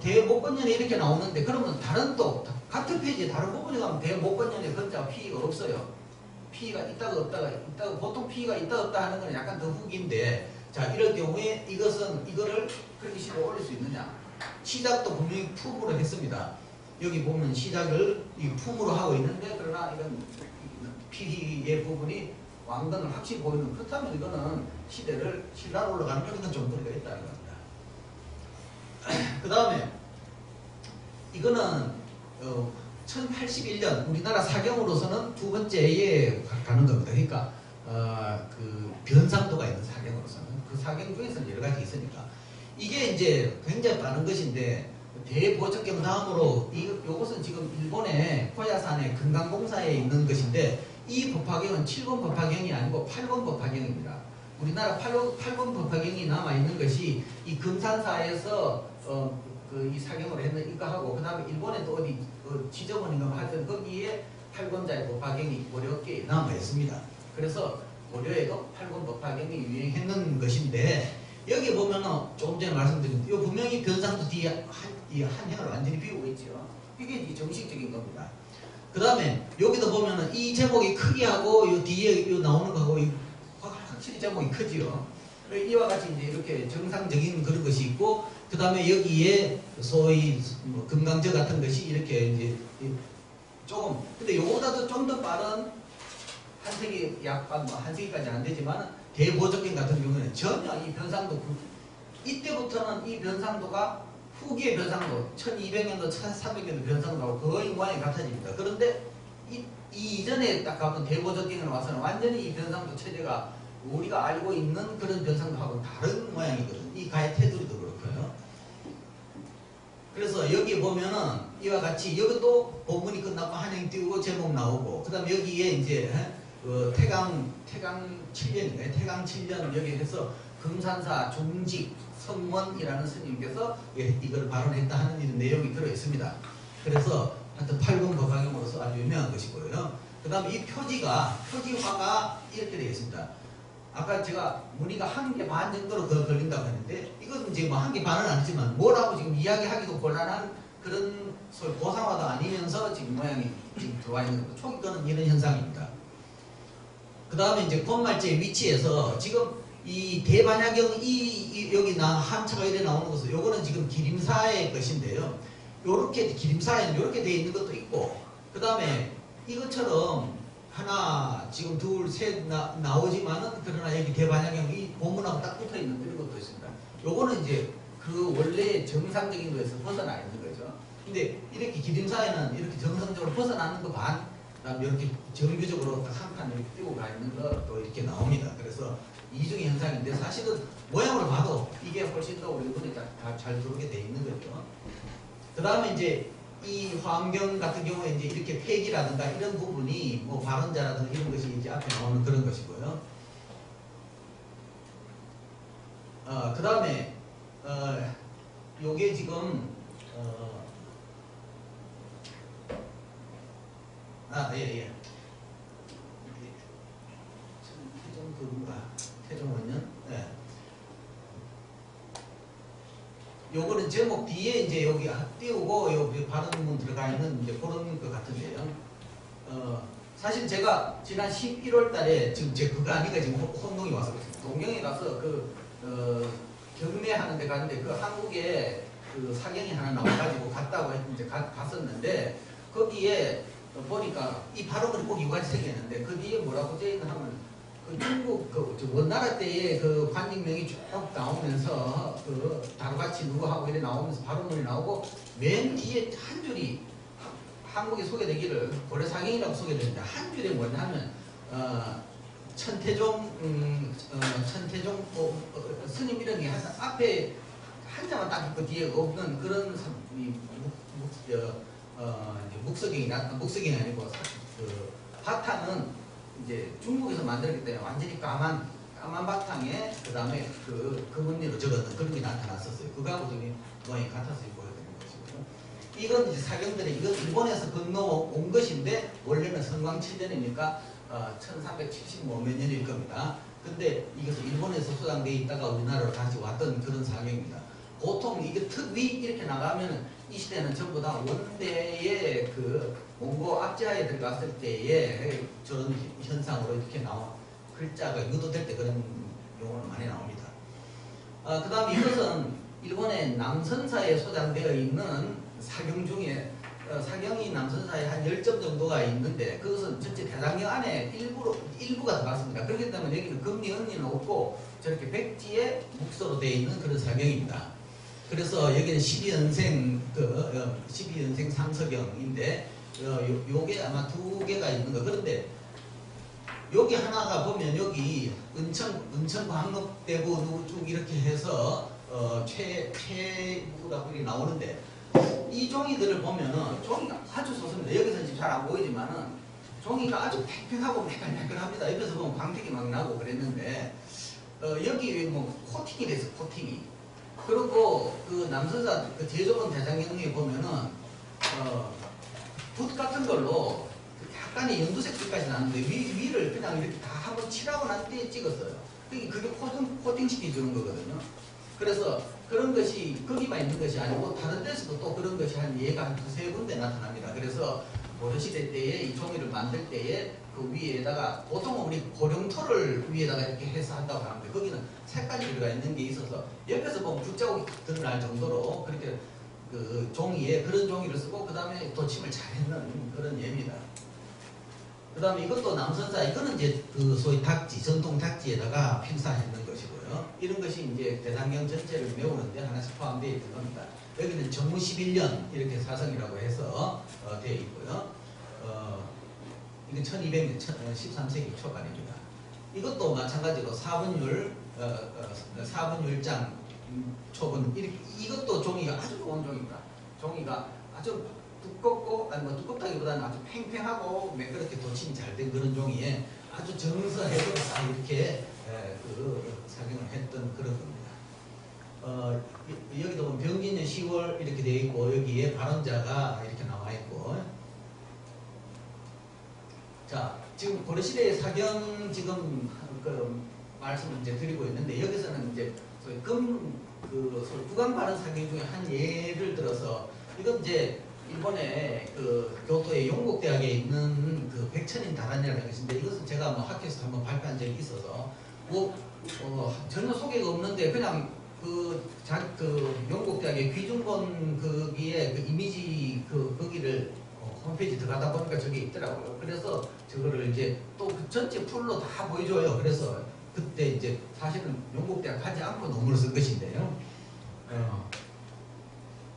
대목건년이 이렇게 나오는데 그러면 다른 또 같은 페이지에 다른 부분에 가면 대목건년의 건자와 피희가 없어요. 피희가 있다가 없다가 있다가 보통 피희가 있다 없다 하는 건 약간 더 후기인데 자 이럴 경우에 이거를 그렇게 식으로 올릴 수 있느냐. 시작도 분명히 품으로 했습니다. 여기 보면 시작을 이 품으로 하고 있는데 그러나 이건 피희의 부분이 왕건을 확실히 보이는, 그렇다면 이거는 시대를 신라로 올라가는 건 좀 거리가 있다는 겁니다. 그 다음에 이거는 1081년 우리나라 사경으로서는 두 번째에 가는 겁니다. 그러니까 그 변상도가 있는 사경으로서는 그 사경 중에서는 여러 가지 있으니까 이게 이제 굉장히 많은 것인데 대보적경 다음으로 이것은 지금 일본의 코야산의 금강봉사에 있는 것인데 이 법화경은 7번 법화경이 아니고 8번 법화경입니다. 우리나라 8번 법화경이 남아있는 것이 이 금산사에서 이 사경으로 했는 이거 하고 그 다음에 일본에 또 어디 지저분인가 하여튼 거기에 8권자의 법화경이 어렵게 남아있습니다. 그래서 고려에도 8권 법화경이 유행했는 것인데 여기 보면은 조금 전에 말씀드린 이 분명히 변상도 뒤에 한 행을 완전히 비우고 있죠. 이게 이제 정식적인 겁니다. 그 다음에 여기도 보면은 이 제목이 크기하고 이 뒤에 요 나오는 거하고 확실히 제목이 크지요. 이와 같이 이제 이렇게 정상적인 그런 것이 있고 그 다음에 여기에 소위 뭐 금강저 같은 것이 이렇게 이제 조금 근데 요거보다도 좀 더 빠른 한세기 약간 뭐 한세기까지 안 되지만 대보적경 같은 경우는 전혀 이 변상도 이때부터는 이 변상도가 후기의 변상도 1200년도 1300년도 변상도하고 거의 모양이 같아집니다. 그런데 이 이전에 딱 가면 대보적경에 와서는 완전히 이 변상도 체제가 우리가 알고 있는 그런 변상도하고 다른 모양이거든요. 이 가해 테두리도 그렇고요. 그래서 여기 보면은 이와 같이 여기도 본문이 끝나고 한행 띄우고 제목 나오고 그 다음에 여기에 이제 태강 7년인가요? 태강 7년 여기에 해서 금산사 중직 성원이라는 스님께서 이걸 발언했다 하는 이런 내용이 들어있습니다. 그래서 하여튼 8권 법화경으로서 아주 유명한 것이고요. 그 다음에 이 표지화가 이렇게 되어 있습니다. 아까 제가 무늬가 1개 반 정도로 걸린다고 했는데 이것은 지금 뭐 1개 반은 아니지만 뭐라고 지금 이야기하기도 곤란한 그런 소위 고상화도 아니면서 지금 모양이 지금 들어와 있는 거. 초기 거는 이런 현상입니다. 그 다음에 이제 권말제의 위치에서 지금 이 대반야경 여기 한차가 이래 나오는 것은 요거는 지금 기림사의 것인데요. 요렇게 기림사에는 요렇게 되어 있는 것도 있고 그 다음에 이것처럼 하나 지금 둘 셋 나오지만은 그러나 여기 대반야경이 본문하고 딱 붙어 있는 그런 것도 있습니다. 요거는 이제 그 원래 정상적인 거에서 벗어나 있는 거죠. 근데 이렇게 기림사에는 이렇게 정상적으로 벗어나는 거 반, 그다음에 이렇게 정규적으로 한 칸 이렇게 띄고 가 있는 것도 이렇게 나옵니다. 그래서 이중의 현상인데 사실은 모양으로 봐도 이게 훨씬 더 우리 눈에 다 잘 들어오게 돼 있는 거죠. 그 다음에 이제 이 화엄경 같은 경우에 이제 이렇게 폐기라든가 이런 부분이 뭐 발언자라든가 이런 것이 이제 앞에 나오는 그런 것이고요. 그 다음에 요게 지금 예. 태종 그분가 태종원년. 예. 요거는 제목 뒤에 이제 여기 띄우고 여기 발언문 들어가 있는 이제 그런 것 같은데요. 사실 제가 지난 11월 달에 지금 제 그거 아니가 지금 혼동이 와서 동경에 가서 경매하는 데 갔는데 그 한국에 그 사경이 하나 나와가지고 갔다고 이제 갔었는데 거기에 보니까 이 발음을 꼭 이거같이 생겼는데 그 뒤에 뭐라고 되어있나 하면 그 중국 원나라 때의 그 관직명이 쭉 나오면서 그 다루같이 누구 하고 이래 나오면서 발음문이 나오고 맨 뒤에 한 줄이 한국에 소개되기를 고려사경이라고 소개됩니다. 한 줄이 뭐냐면 천태종 스님 이름이 앞에 한자만 딱 있고 뒤에 없는 그런 묵석경이 아니고 그 바탕은 이제 중국에서 만들었기 때문에 완전히 까만 바탕에 그 다음에 그 문리로 적었던 그런 게 나타났었어요. 그거하고 좀 모양이 같아서 보여드리는 것이고요. 이건 이제 사경들의 이건 일본에서 건너온 것인데 원래는 성광 7년이니까 1375몇 년일 겁니다. 근데 이것은 일본에서 소장되어 있다가 우리나라로 다시 왔던 그런 사경입니다. 보통 이게 위 이렇게 나가면 이 시대는 전부 다 원대의 그 몽고 압제하에 들어갔을 때의 저런 현상으로 이렇게 나와 글자가 유도될 때 그런 용어는 많이 나옵니다. 그 다음에 이것은 일본의 남선사에 소장되어 있는 사경 중에 사경이 남선사에 한 10점 정도가 있는데 그것은 전체 대장경 안에 일부가 들어갔습니다. 그렇기 때문에 여기는 금리 언니는 없고 저렇게 백지에 묵서로 되어 있는 그런 사경입니다. 그래서 여기는 12연생 12연생 상서경인데 요게 아마 2개가 있는 거. 그런데 여기 하나가 보면 여기 은천 광록대부 쭉 이렇게 해서 최무라고 이렇게 나오는데 이 종이들을 보면은 종이가 아주 좋습니다. 여기서는 지금 잘 안 보이지만은 종이가 아주 팽팽하고 매끈매끈합니다. 옆에서 보면 광택이 막 나고 그랬는데 여기 뭐 코팅이 돼서 코팅이. 그리고 그 남선사 그 제조본 대장경에 보면은 붓 같은 걸로 색깔이 연두색깔까지 나는데 위를 그냥 이렇게 다 한번 칠하고 난 뒤에 찍었어요. 그게 코팅 시켜주는 거거든요. 그래서 그런 것이 거기만 있는 것이 아니고 다른 데서도 또 그런 것이 한 얘가 한 두세 군데 나타납니다. 그래서 고려시대 때에 이 종이를 만들 때에 그 위에다가 보통은 우리 고령토를 위에다가 이렇게 해서 한다고 하는데 거기는 색깔이 들어가 있는 게 있어서 옆에서 보면 붓자국이 드러날 정도로 그렇게 그 종이에 그런 종이를 쓰고 그 다음에 도침을 잘 했는 그런 예입니다. 그 다음에 이것도 남선사, 이거는 이제 그 소위 탁지, 전통 탁지에다가 필사했는 것이고요. 이런 것이 이제 대상경 전체를 메우는데 하나씩 포함되어 있는 겁니다. 여기는 정무 11년 이렇게 사성이라고 해서 되어 있고요. 이건 1200년, 13세기 초반입니다. 이것도 마찬가지로 사분율, 사분율장 초분, 이것도 종이가 아주 좋은 종입니다. 종이가 아주 두껍고, 아니 뭐 두껍다기보다는 아주 팽팽하고 매끄럽게 도침이 잘 된 그런 종이에 아주 정서해서 다 이렇게 사경을 했던 그런 겁니다. 여기도 보면 병진년 10월 이렇게 되어 있고 여기에 발원자가 이렇게 나와 있고. 자, 지금 고려시대의 사경 지금 그 말씀을 이제 드리고 있는데 여기서는 이제 소위 소위 구강 발원 사경 중에 한 예를 들어서 이건 이제 일본의 그 교토의 용국대학에 있는 그 백천인 다란이라는 것인데 이것은 제가 뭐 학교에서 한번 발표한 적이 있어서 전혀 소개가 없는데 그냥 그 용국대학의 귀중본 거기에 그 이미지 거기를 홈페이지 들어가다 보니까 저게 있더라고요. 그래서 저거를 이제 또 그 전체 풀로 다 보여줘요. 그래서 그때 이제 사실은 용국대학 가지 않고 논문을 쓴 것인데요.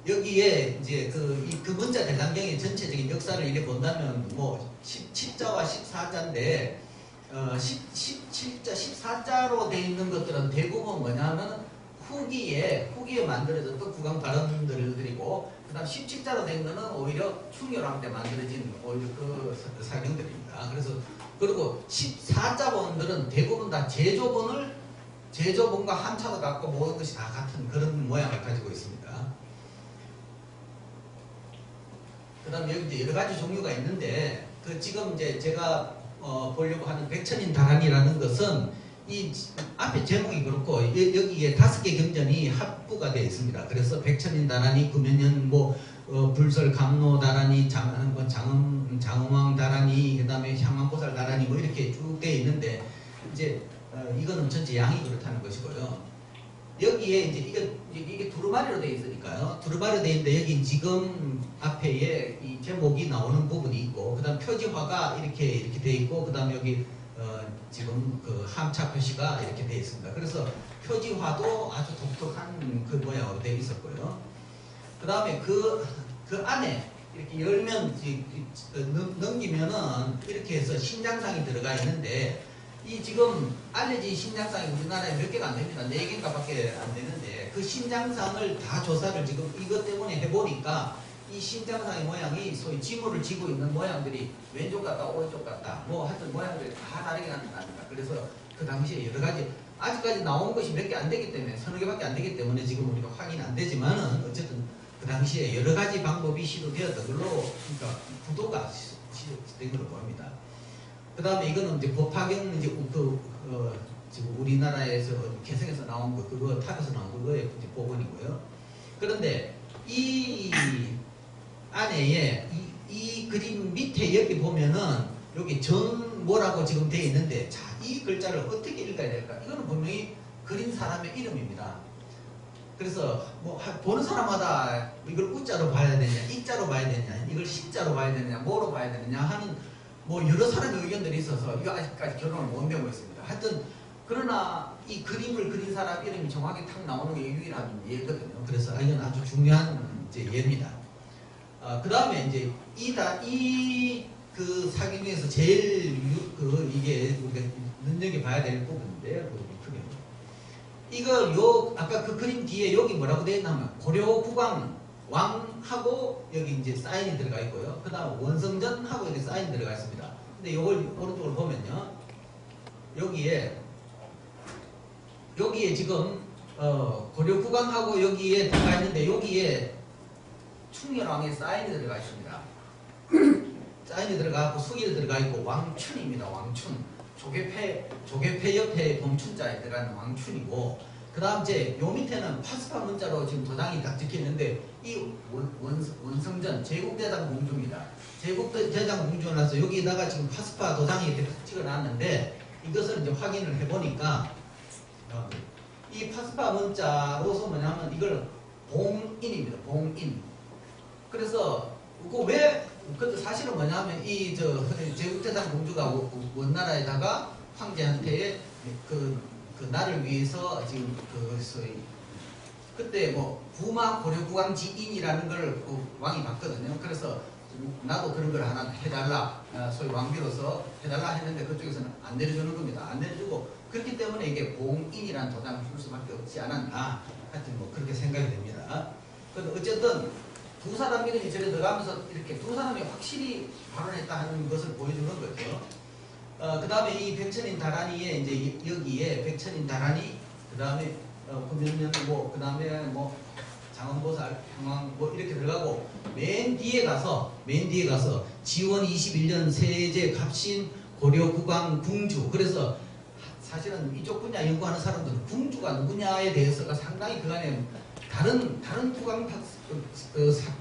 여기에 이제 그 문자 대상경의 전체적인 역사를 이래 본다면 뭐 10자와 14자인데 17자, 14자로 되어 있는 것들은 대부분 뭐냐면 후기에 만들어졌던 구강 발언들이고 그 다음 17자로 된 거는 오히려 충혈왕 때 만들어진 오히려 그 사경들입니다. 그리고 14자본들은 대부분 다 제조본과 함차도 같고 모든 것이 다 같은 그런 모양을 가지고 있습니다. 그 다음에 여기 이제 여러 가지 종류가 있는데 지금 이제 제가 보려고 하는 백천인 다란이라는 것은 이 앞에 제목이 그렇고 여기에 5개 경전이 합부가 되어 있습니다. 그래서 백천인 다란이, 구면연, 불설 감로 다란이, 장엄왕 다란이, 그 다음에 향왕보살 다란이 뭐 이렇게 쭉 되어 있는데 이제 이거는 전체 양이 그렇다는 것이고요. 여기에 이제 이게 두루마리로 되어 있으니까요. 두루마리로 되어 있는데 여기 지금 앞에 이 제목이 나오는 부분이 있고, 그 다음 표지화가 이렇게 되어 있고, 그 다음 여기 지금 그 함차 표시가 이렇게 되어 있습니다. 그래서 표지화도 아주 독특한 그 모양으로 되어 있었고요. 그 다음에 그 안에 이렇게 열면 넘기면은 이렇게 해서 신장상이 들어가 있는데 이 지금 알려진 신장상이 우리나라에 몇 개가 안 됩니다. 4개인가 밖에 안 되는데 그 신장상을 다 조사를 지금 이것 때문에 해보니까 이 신장상의 모양이 소위 지물을 지고 있는 모양들이 왼쪽 같다 오른쪽 같다 뭐 하여튼 모양들이 다 다르게 나타납니다. 그래서 그 당시에 여러 가지 아직까지 나온 것이 몇 개 안 되기 때문에 서너 개밖에 안 되기 때문에 지금 우리가 확인 안 되지만은 어쨌든 그 당시에 여러 가지 방법이 시도되었던 걸로 그러니까 구도가 시도된 걸로 보입니다. 그 다음에 이거는 이제 법화경 이제 지금 우리나라에서 개성에서 나온 거 그거 탑에서 나온 그거의 이제 복원이고요. 그런데 이 안에 이 그림 밑에 여기 보면은 여기 전 뭐라고 지금 되어 있는데 자, 이 글자를 어떻게 읽어야 될까? 이거는 분명히 그린 사람의 이름입니다. 그래서 뭐 보는 사람마다 이걸 우자로 봐야 되냐, 이자로 봐야 되냐, 이걸 신자로 봐야 되냐, 뭐로 봐야 되느냐 하는 뭐 여러 사람의 의견들이 있어서 이거 아직까지 결론을 못 내고 있습니다. 하여튼 그러나 이 그림을 그린 사람 이름이 정확히 탁 나오는 게 유일한 예거든요. 그래서 이건 아주 중요한 이제 예입니다. 그 다음에 이제 그 사기 중에서 제일 이게 우리가 눈여겨봐야 될 부분인데요. 이거 아까 그 그림 뒤에 여기 뭐라고 되어 있냐면 고려국왕 왕하고 여기 이제 사인이 들어가 있고요. 그 다음 원성전하고 여기 사인이 들어가 있습니다. 근데 이걸 오른쪽으로 보면요. 여기에 지금 고려국왕하고 여기에 들어가 있는데 여기에 충렬왕의 사인이 들어가 있습니다. 사인이 들어가고 수일 들어가 있고 왕춘입니다. 왕춘. 조개패 옆에 범춘자에 들어가는 왕춘이고, 그 다음 이제 요 밑에는 파스파 문자로 지금 도장이 딱 적혀 있는데, 이 원성전 제국대장 공주입니다. 제국대장 공주라서 여기다가 지금 파스파 도장이 이렇게 딱 찍어 놨는데, 이것을 이제 확인을 해보니까 이 파스파 문자로서 뭐냐면 이걸 봉인입니다. 봉인. 그래서 근데 사실은 뭐냐면 이 제국대장 공주가 원나라에다가 황제한테 그 나를 위해서 지금 소위 그때 뭐 부마 고려국왕지인이라는 걸 왕이 받거든요. 그래서 나도 그런 걸 하나 해달라, 소위 왕비로서 해달라 했는데 그쪽에서는 안 내려주는 겁니다. 안 내려주고, 그렇기 때문에 이게 봉인이라는 도장을 줄 수밖에 없지 않았나, 하여튼 뭐 그렇게 생각이 됩니다. 그래서 어쨌든 두 사람 이름이 저래 들어가면서 이렇게 두 사람이 확실히 발언했다 하는 것을 보여주는 거죠. 그 다음에 이 백천인 다란이에 이제 여기에 백천인 다란이, 그 다음에 금연연고, 그 다음에 뭐 장원보살, 평왕 뭐 이렇게 들어가고, 맨 뒤에 가서 지원 21년 세제 갑신 고려국왕 궁주. 그래서 사실은 이쪽 분야 연구하는 사람들은 궁주가 누구냐에 대해서가 상당히 그간에 다른 국왕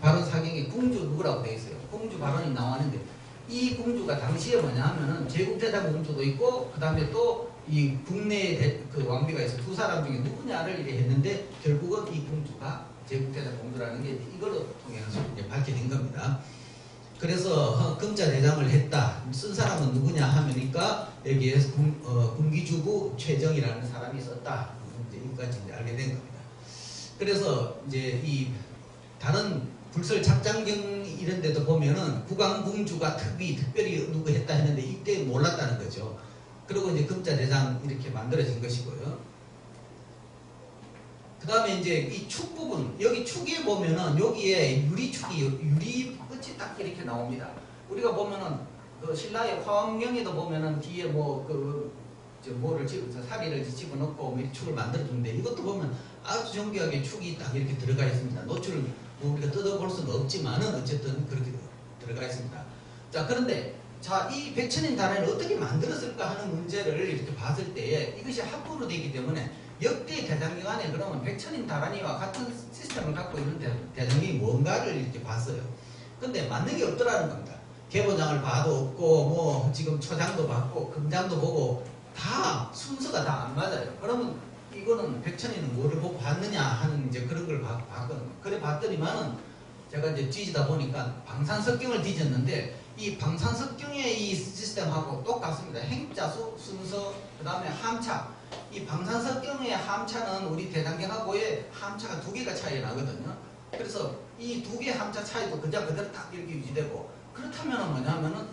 발언 사경에 궁주 누구라고 되어 있어요. 궁주 발언이 나왔는데, 이 궁주가 당시에 뭐냐 하면은 제국대장 공주도 있고, 그 다음에 또 이 국내에 그 왕비가 있어 두 사람 중에 누구냐를 이래 했는데, 결국은 이 궁주가 제국대장 공주라는 게 이걸로 통해서 이제 밝혀진 겁니다. 그래서 금자대장을 했다. 쓴 사람은 누구냐 하면니까 여기에서 군기주부 최정이라는 사람이 썼다. 이제 여기까지 이제 알게 된 겁니다. 그래서 이제 이 다른 불설 잡장경 이런 데도 보면은 국왕궁주가 특별히 누구 했다 했는데 이때 몰랐다는 거죠. 그리고 이제 금자대장 이렇게 만들어진 것이고요. 그 다음에 이제 이 축 부분, 여기 축에 보면은 여기에 유리 끝이 딱 이렇게 나옵니다. 우리가 보면은 그 신라의 화엄경에도 보면은 뒤에 사비를 집어넣고 뭐 축을 만들어주는데, 이것도 보면 아주 정교하게 축이 딱 이렇게 들어가 있습니다. 노출을 뭐 우리가 뜯어볼 수는 없지만은 어쨌든 그렇게 들어가 있습니다. 자, 그런데 이 백천인 다란이를 어떻게 만들었을까 하는 문제를 이렇게 봤을 때 이것이 합부로 되기 때문에 역대 대장경 안에 그러면 백천인 다란이와 같은 시스템을 갖고 있는 대장경이 뭔가를 이렇게 봤어요. 근데 맞는 게 없더라는 겁니다. 계보장을 봐도 없고, 뭐 지금 초장도 봤고 금장도 보고 다 순서가 다 안 맞아요. 그러면 이거는 백천이는 뭐를 보고 봤느냐 하는 이제 그런 걸 봤거든요. 그래 봤더니만은 제가 이제 뒤지다 보니까 방산석경을 뒤졌는데, 이 방산석경의 이 시스템하고 똑같습니다. 행자수 순서, 그 다음에 함차. 이 방산석경의 함차는 우리 대장경하고의 함차가 2개가 차이 나거든요. 그래서 이 2개의 함차 차이도 그대로 딱 이렇게 유지되고, 그렇다면 뭐냐면은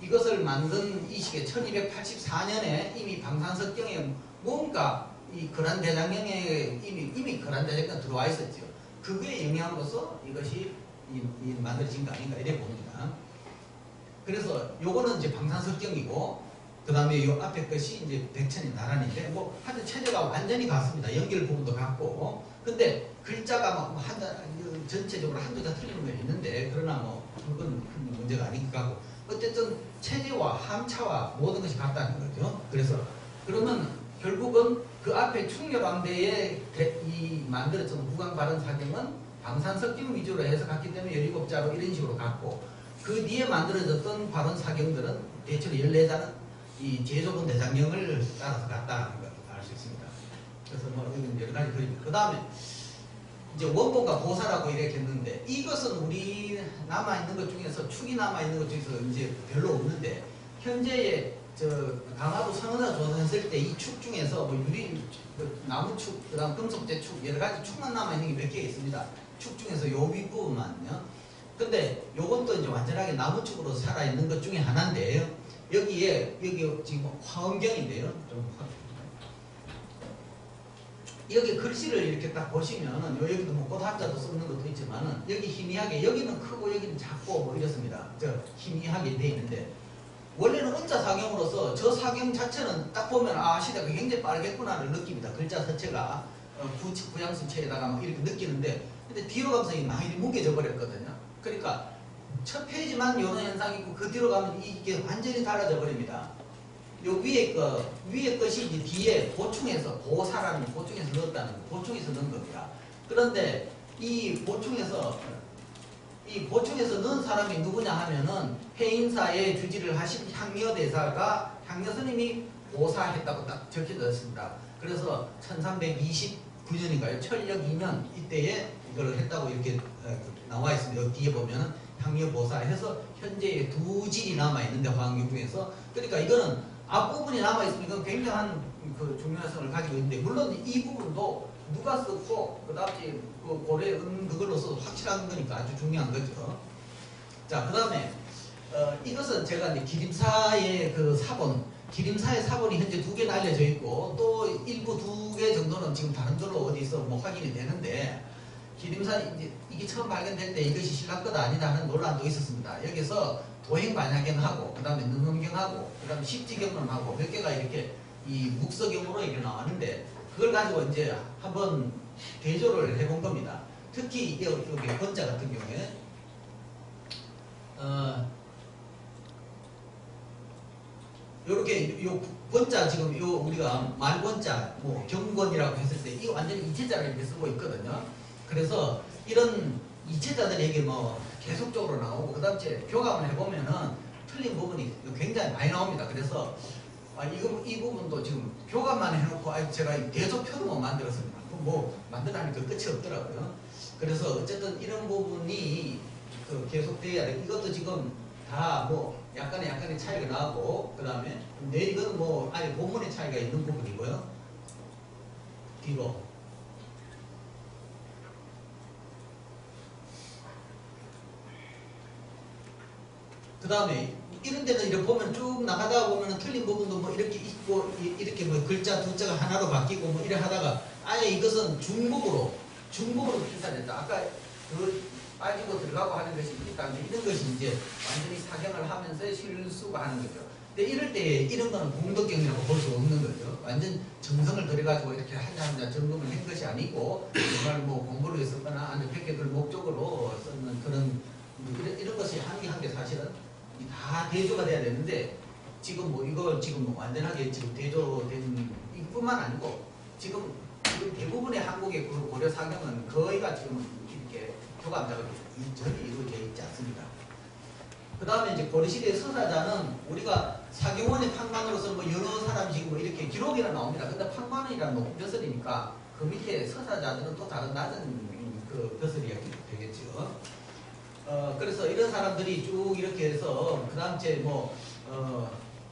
이것을 만든 이 시기에 1284년에 이미 방산석경에 뭔가 이 거란대장경에 이미 거란대장경에 들어와 있었죠. 그거에 영향으로서 이것이 만들어진 거 아닌가 이래 봅니다. 그래서 요거는 이제 방산석경이고, 그 다음에 요 앞에 것이 이제 백천인 다란인데, 뭐 하여튼 체제가 완전히 같습니다. 연결 부분도 같고, 근데 글자가 뭐 전체적으로 한두 자 틀리는 거 있는데, 그러나 뭐 그건 큰 문제가 아닌 것 같고, 어쨌든 체제와 함차와 모든 것이 같다는 거죠. 그래서 그러면 결국은 그 앞에 충렬왕대에 이 만들어진 국왕 발언 사경은 방산석경 위주로 해서 갔기 때문에 17자로 이런 식으로 갔고, 그 뒤에 만들어졌던 발언 사경들은 대체로 14자는 이 제조본 대장경을 따라서 갔다는 걸 알 수 있습니다. 그래서 뭐 이런 여러 가지 그림입니다. 그 다음에 이제 원본과 보사라고 이렇게 했는데, 이것은 우리 남아있는 것 중에서 축이 남아있는 것 중에서 이제 별로 없는데, 현재의 강화도 선언사 조사했을 때 이 축 중에서 뭐 나무축, 그 다음 금속재축, 여러 가지 축만 남아있는 게 몇 개 있습니다. 축 중에서 요 윗부분만요. 근데 요것도 이제 완전하게 나무축으로 살아있는 것 중에 하나인데요. 여기 지금 화엄경인데요. 여기 글씨를 이렇게 딱 보시면은 여기도 뭐 꽃 한자도 쓰는 것도 있지만은 여기 희미하게, 여기는 크고 여기는 작고 뭐 이렇습니다. 희미하게 돼 있는데, 원래는 은자 사경으로서 저 사경 자체는 딱 보면 시대가 굉장히 빠르겠구나를 느낍니다. 글자 자체가 구양수체에다가 막 이렇게 느끼는데, 근데 뒤로 가면서 많이 뭉개져 버렸거든요. 그러니까 첫 페이지만 이런 현상이 있고 그 뒤로 가면 이게 완전히 달라져 버립니다. 요 위에 것이 이제 뒤에 보충해서 사람이 보충해서 넣었다는 거, 보충해서 넣은 겁니다. 그런데 이 보충해서 넣은 사람이 누구냐 하면은 해인사의 주지를 하신 향려대사가 향려스님이 보사했다고 딱 적혀져 있습니다. 그래서 1329년인가요? 철력 2년 이때에 이걸 했다고 이렇게 나와 있습니다. 여기 뒤에 보면은 향려보사 해서 현재 2질이 남아 있는데 화학경 중에서 그러니까 이거는 앞부분이 남아 있으면 이건 굉장한 그 중요성을 가지고 있는데 물론 이 부분도 누가 썼고 그다음에 그 고래 그걸로 써도 확실한 거니까 아주 중요한 거죠. 자, 그다음에 이것은 제가 이제 기림사의 그 사본, 기림사의 사본이 현재 2개나 알려져 있고 또 일부 2개 정도는 지금 다른 걸로 어디서 뭐 확인이 되는데 기림사 이게 처음 발견될 때 이것이 신라 것 아니다 하는 논란도 있었습니다. 여기서 도행반야경하고 그다음에 능엄경하고 그다음에 십지경론하고 몇 개가 이렇게 이 묵서경으로 이렇게 나왔는데 그걸 가지고 이제 한번 대조를 해본 겁니다. 특히 여기 번자 같은 경우에 요렇게 요 번자 지금 요 우리가 말번자 뭐 경권이라고 했을 때 이거 완전히 이체자를 이렇게 쓰고 있거든요. 그래서 이런 이체자들이 이게 뭐 계속적으로 나오고 그다음에 교감을 해보면은 틀린 부분이 굉장히 많이 나옵니다. 그래서 이 부분도 지금 교감만 해놓고 제가 대조표도 못 만들었습니다. 뭐 만들다니까 끝이 없더라고요. 그래서 어쨌든 이런 부분이 그 계속돼야 돼. 이것도 지금 다 뭐 약간의 차이가 나고 그다음에 이거는 뭐 아예 본문의 차이가 있는 부분이고요. 뒤로 그 다음에 이런 데는 이렇게 보면 쭉 나가다가 보면 틀린 부분도 뭐 이렇게 있고 이렇게 뭐 글자 두 자가 하나로 바뀌고 뭐 이래 하다가 아예 이것은 중복으로 기사됐다. 아까 그 빠지고 들어가고 하는 것이 있다. 이런 것이 이제 완전히 사경을 하면서 실수가 하는 거죠. 근데 이럴 때 이런 거는 공덕경이라고 볼 수 없는 거죠. 완전 정성을 들여가지고 이렇게 한자 점검을 한 것이 아니고 정말 뭐 공부를 했었거나 아니면 백개들 목적으로 쓰는 그런 이런 것이 한 개 사실은 다 대조가 돼야 되는데 지금 뭐 이거 지금 뭐 완전하게 지금 대조된 이뿐만 아니고 지금 대부분의 한국의 그 고려 사경은 거의가 지금 이렇게 교감 작업이 전혀 이루어져 있지 않습니다. 그 다음에 이제 고려시대의 서사자는 우리가 사경원의 판관으로서 뭐 여러 사람씩 뭐 이렇게 기록이라 나옵니다. 근데 판관이란 높은 벼슬이니까 그 밑에 서사자들은 또 다른 낮은 그 벼슬이 되겠죠. 그래서 이런 사람들이 쭉 이렇게 해서 그 다음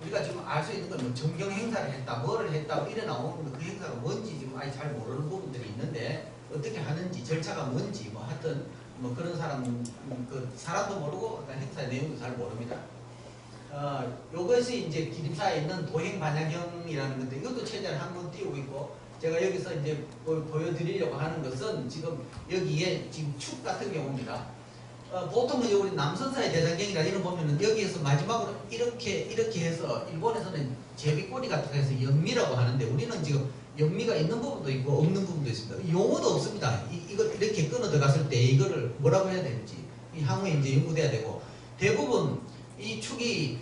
우리가 지금 알 수 있는 건 뭐 정경 행사를 했다, 뭐를 했다, 뭐 이래 나오는 그 행사가 뭔지 지금 아예 잘 모르는 부분들이 있는데 어떻게 하는지, 절차가 뭔지, 뭐 하여튼 뭐 그런 그 사람도 모르고 어떤 행사의 내용도 잘 모릅니다. 요것이 이제 기림사에 있는 도행반야경이라는 건데 이것도 최대한 한번 띄우고 있고 제가 여기서 이제 보여드리려고 하는 것은 지금 여기에 지금 축 같은 경우입니다. 보통은 우리 남선사의 대장경이라 이런 보면은 여기에서 마지막으로 이렇게 해서 일본에서는 제비꼬리 같은 거 해서 영미라고 하는데 우리는 지금 영미가 있는 부분도 있고 없는 부분도 있습니다. 용어도 없습니다. 이거 이렇게 끊어 들어갔을 때 이거를 뭐라고 해야 되는지 이 향후에 이제 연구돼야 되고 대부분 이 축이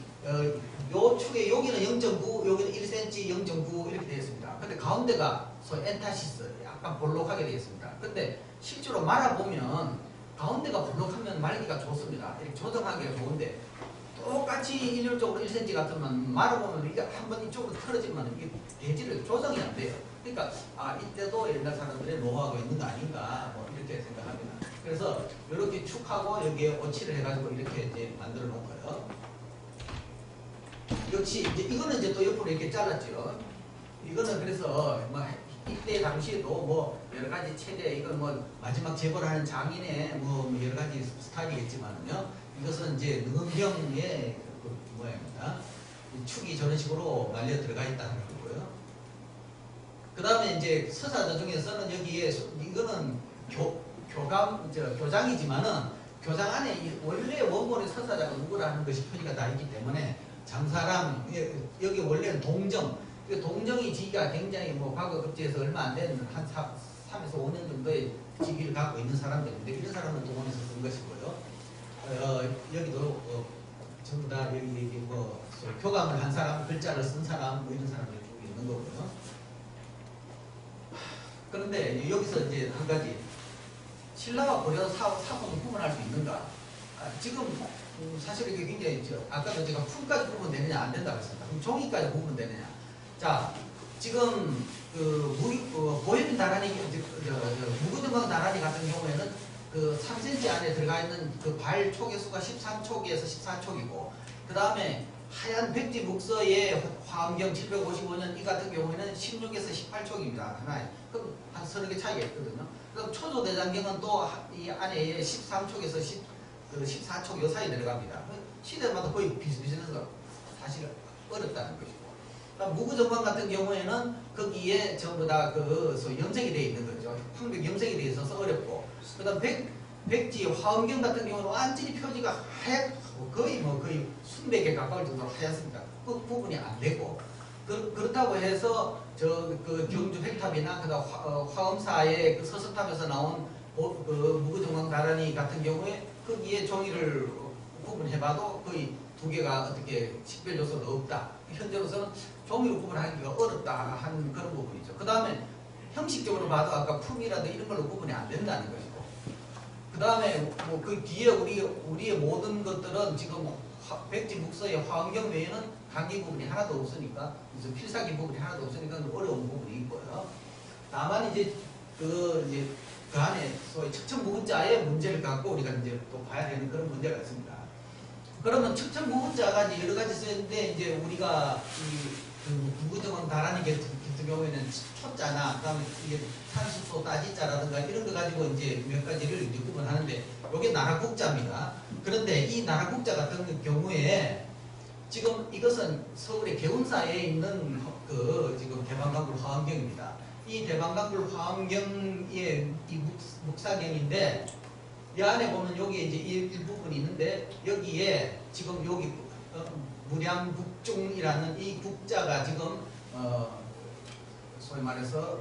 요 축에 여기는 0.9 여기는 1cm 0.9 이렇게 되어 있습니다. 근데 가운데가 소위 엔타시스 약간 볼록하게 되어 있습니다. 근데 실제로 말아보면 가운데가 볼록하면 말기가 좋습니다. 이렇게 조정하기가 좋은데 똑같이 일률적으로 1cm 같으면 말아보면 이게 한번 이쪽으로 틀어지면 이게 대지를 조정이 안 돼요. 그러니까 이때도 옛날 사람들의 노하우가 있는 거 아닌가 뭐 이렇게 생각합니다. 그래서 이렇게 축하고 여기에 오치를 해가지고 이렇게 이제 만들어 놓고요. 역시 이제 이거는 이제 또 옆으로 이렇게 잘랐죠. 이거는 그래서 뭐 이때 당시에도 뭐 여러 가지 체제 이건 뭐 마지막 재벌 하는 장인의 뭐 여러 가지 스타일이겠지만요. 이것은 이제 능엄경의 그 모양입니다. 축이 저런 식으로 말려 들어가 있다는 거고요. 그 다음에 이제 서사자 중에서는 여기에 이거는 교장이지만은 교장 안에 원래 원본의 서사자가 누구라는 것이 표기가 다 있기 때문에 장사람 여기 원래는 동정이 지기가 굉장히 뭐 과거 급제에서 얼마 안 되는 한 3에서 5년 정도의 지기를 갖고 있는 사람들인데 이런 사람은 동원해서 쓴 것이고요. 여기도 전부 다 여기 뭐 교감을 한 사람, 글자를 쓴 사람, 뭐 이런 사람들이 쭉 있는 거고요. 그런데 여기서 이제 한 가지 신라와 고려 사본을 구분할 수 있는가? 지금 사실 이게 굉장히 아까도 제가 품까지 구분되느냐 안 된다고 했습니다. 그럼 종이까지 구분되느냐? 자, 지금 보혜빈 다란이, 무구등강 다란이 같은 경우에는 그 3cm 안에 들어가 있는 그 발 촉의 수가 13촉에서 14촉이고, 그 다음에 하얀 백지 묵서의 화엄경 755년 이 같은 경우에는 16에서 18촉입니다. 하나에. 그럼 한 서너 개 차이가 있거든요. 그럼 초조대장경은 또 이 안에 13촉에서 14촉 요 사이 들어갑니다. 시대마다 거의 비슷비슷해서 사실 어렵다는 것이고. 무구정방 같은 경우에는 거기에 전부 다 염색이 되어 있는 거죠. 황백 염색이 되어 있어서 어렵고. 그 다음 백지 화엄경 같은 경우는 완전히 표지가 거의 순백에 가까울 정도로 하얗습니다. 그 부분이 안 되고. 그렇다고 해서 경주 백탑이나 그다음 화엄사의 그 서석탑에서 나온 무구정방 다란이 같은 경우에 거기에 종이를 구분해봐도 거의 두 개가 어떻게 식별 요소가 없다. 현재로서는 종이로 구분하기가 어렵다 하는 그런 부분이죠. 그 다음에 형식적으로 봐도 아까 품이라든지 이런 걸로 구분이 안 된다는 것이고. 그 다음에 뭐 그 뒤에 우리의 모든 것들은 지금 백지 묵서의 화엄경 외에는 강기 부분이 하나도 없으니까, 필사기 부분이 하나도 없으니까 어려운 부분이 있고요. 다만 이제 그 안에 소위 척천무근자의 문제를 갖고 우리가 이제 또 봐야 되는 그런 문제가 있습니다. 그러면 척천무근자가 이제 여러 가지 쓰였는데, 이제 우리가 무구정방 다란이 같은 경우에는 초자나, 그 다음에 이게 산수소 따지자라든가 이런 거 가지고 이제 몇 가지를 이제 구분하는데, 요게 나라국자입니다. 그런데 이 나라국자 같은 경우에 지금 이것은 서울의 개운사에 있는 지금 대방강굴 화엄경입니다. 이 대방강굴 화엄경의 이 묵사경인데, 이 안에 보면 여기 이제 일부분이 있는데, 여기에 지금 여기 무량국중이라는 이 국자가 지금 소위 말해서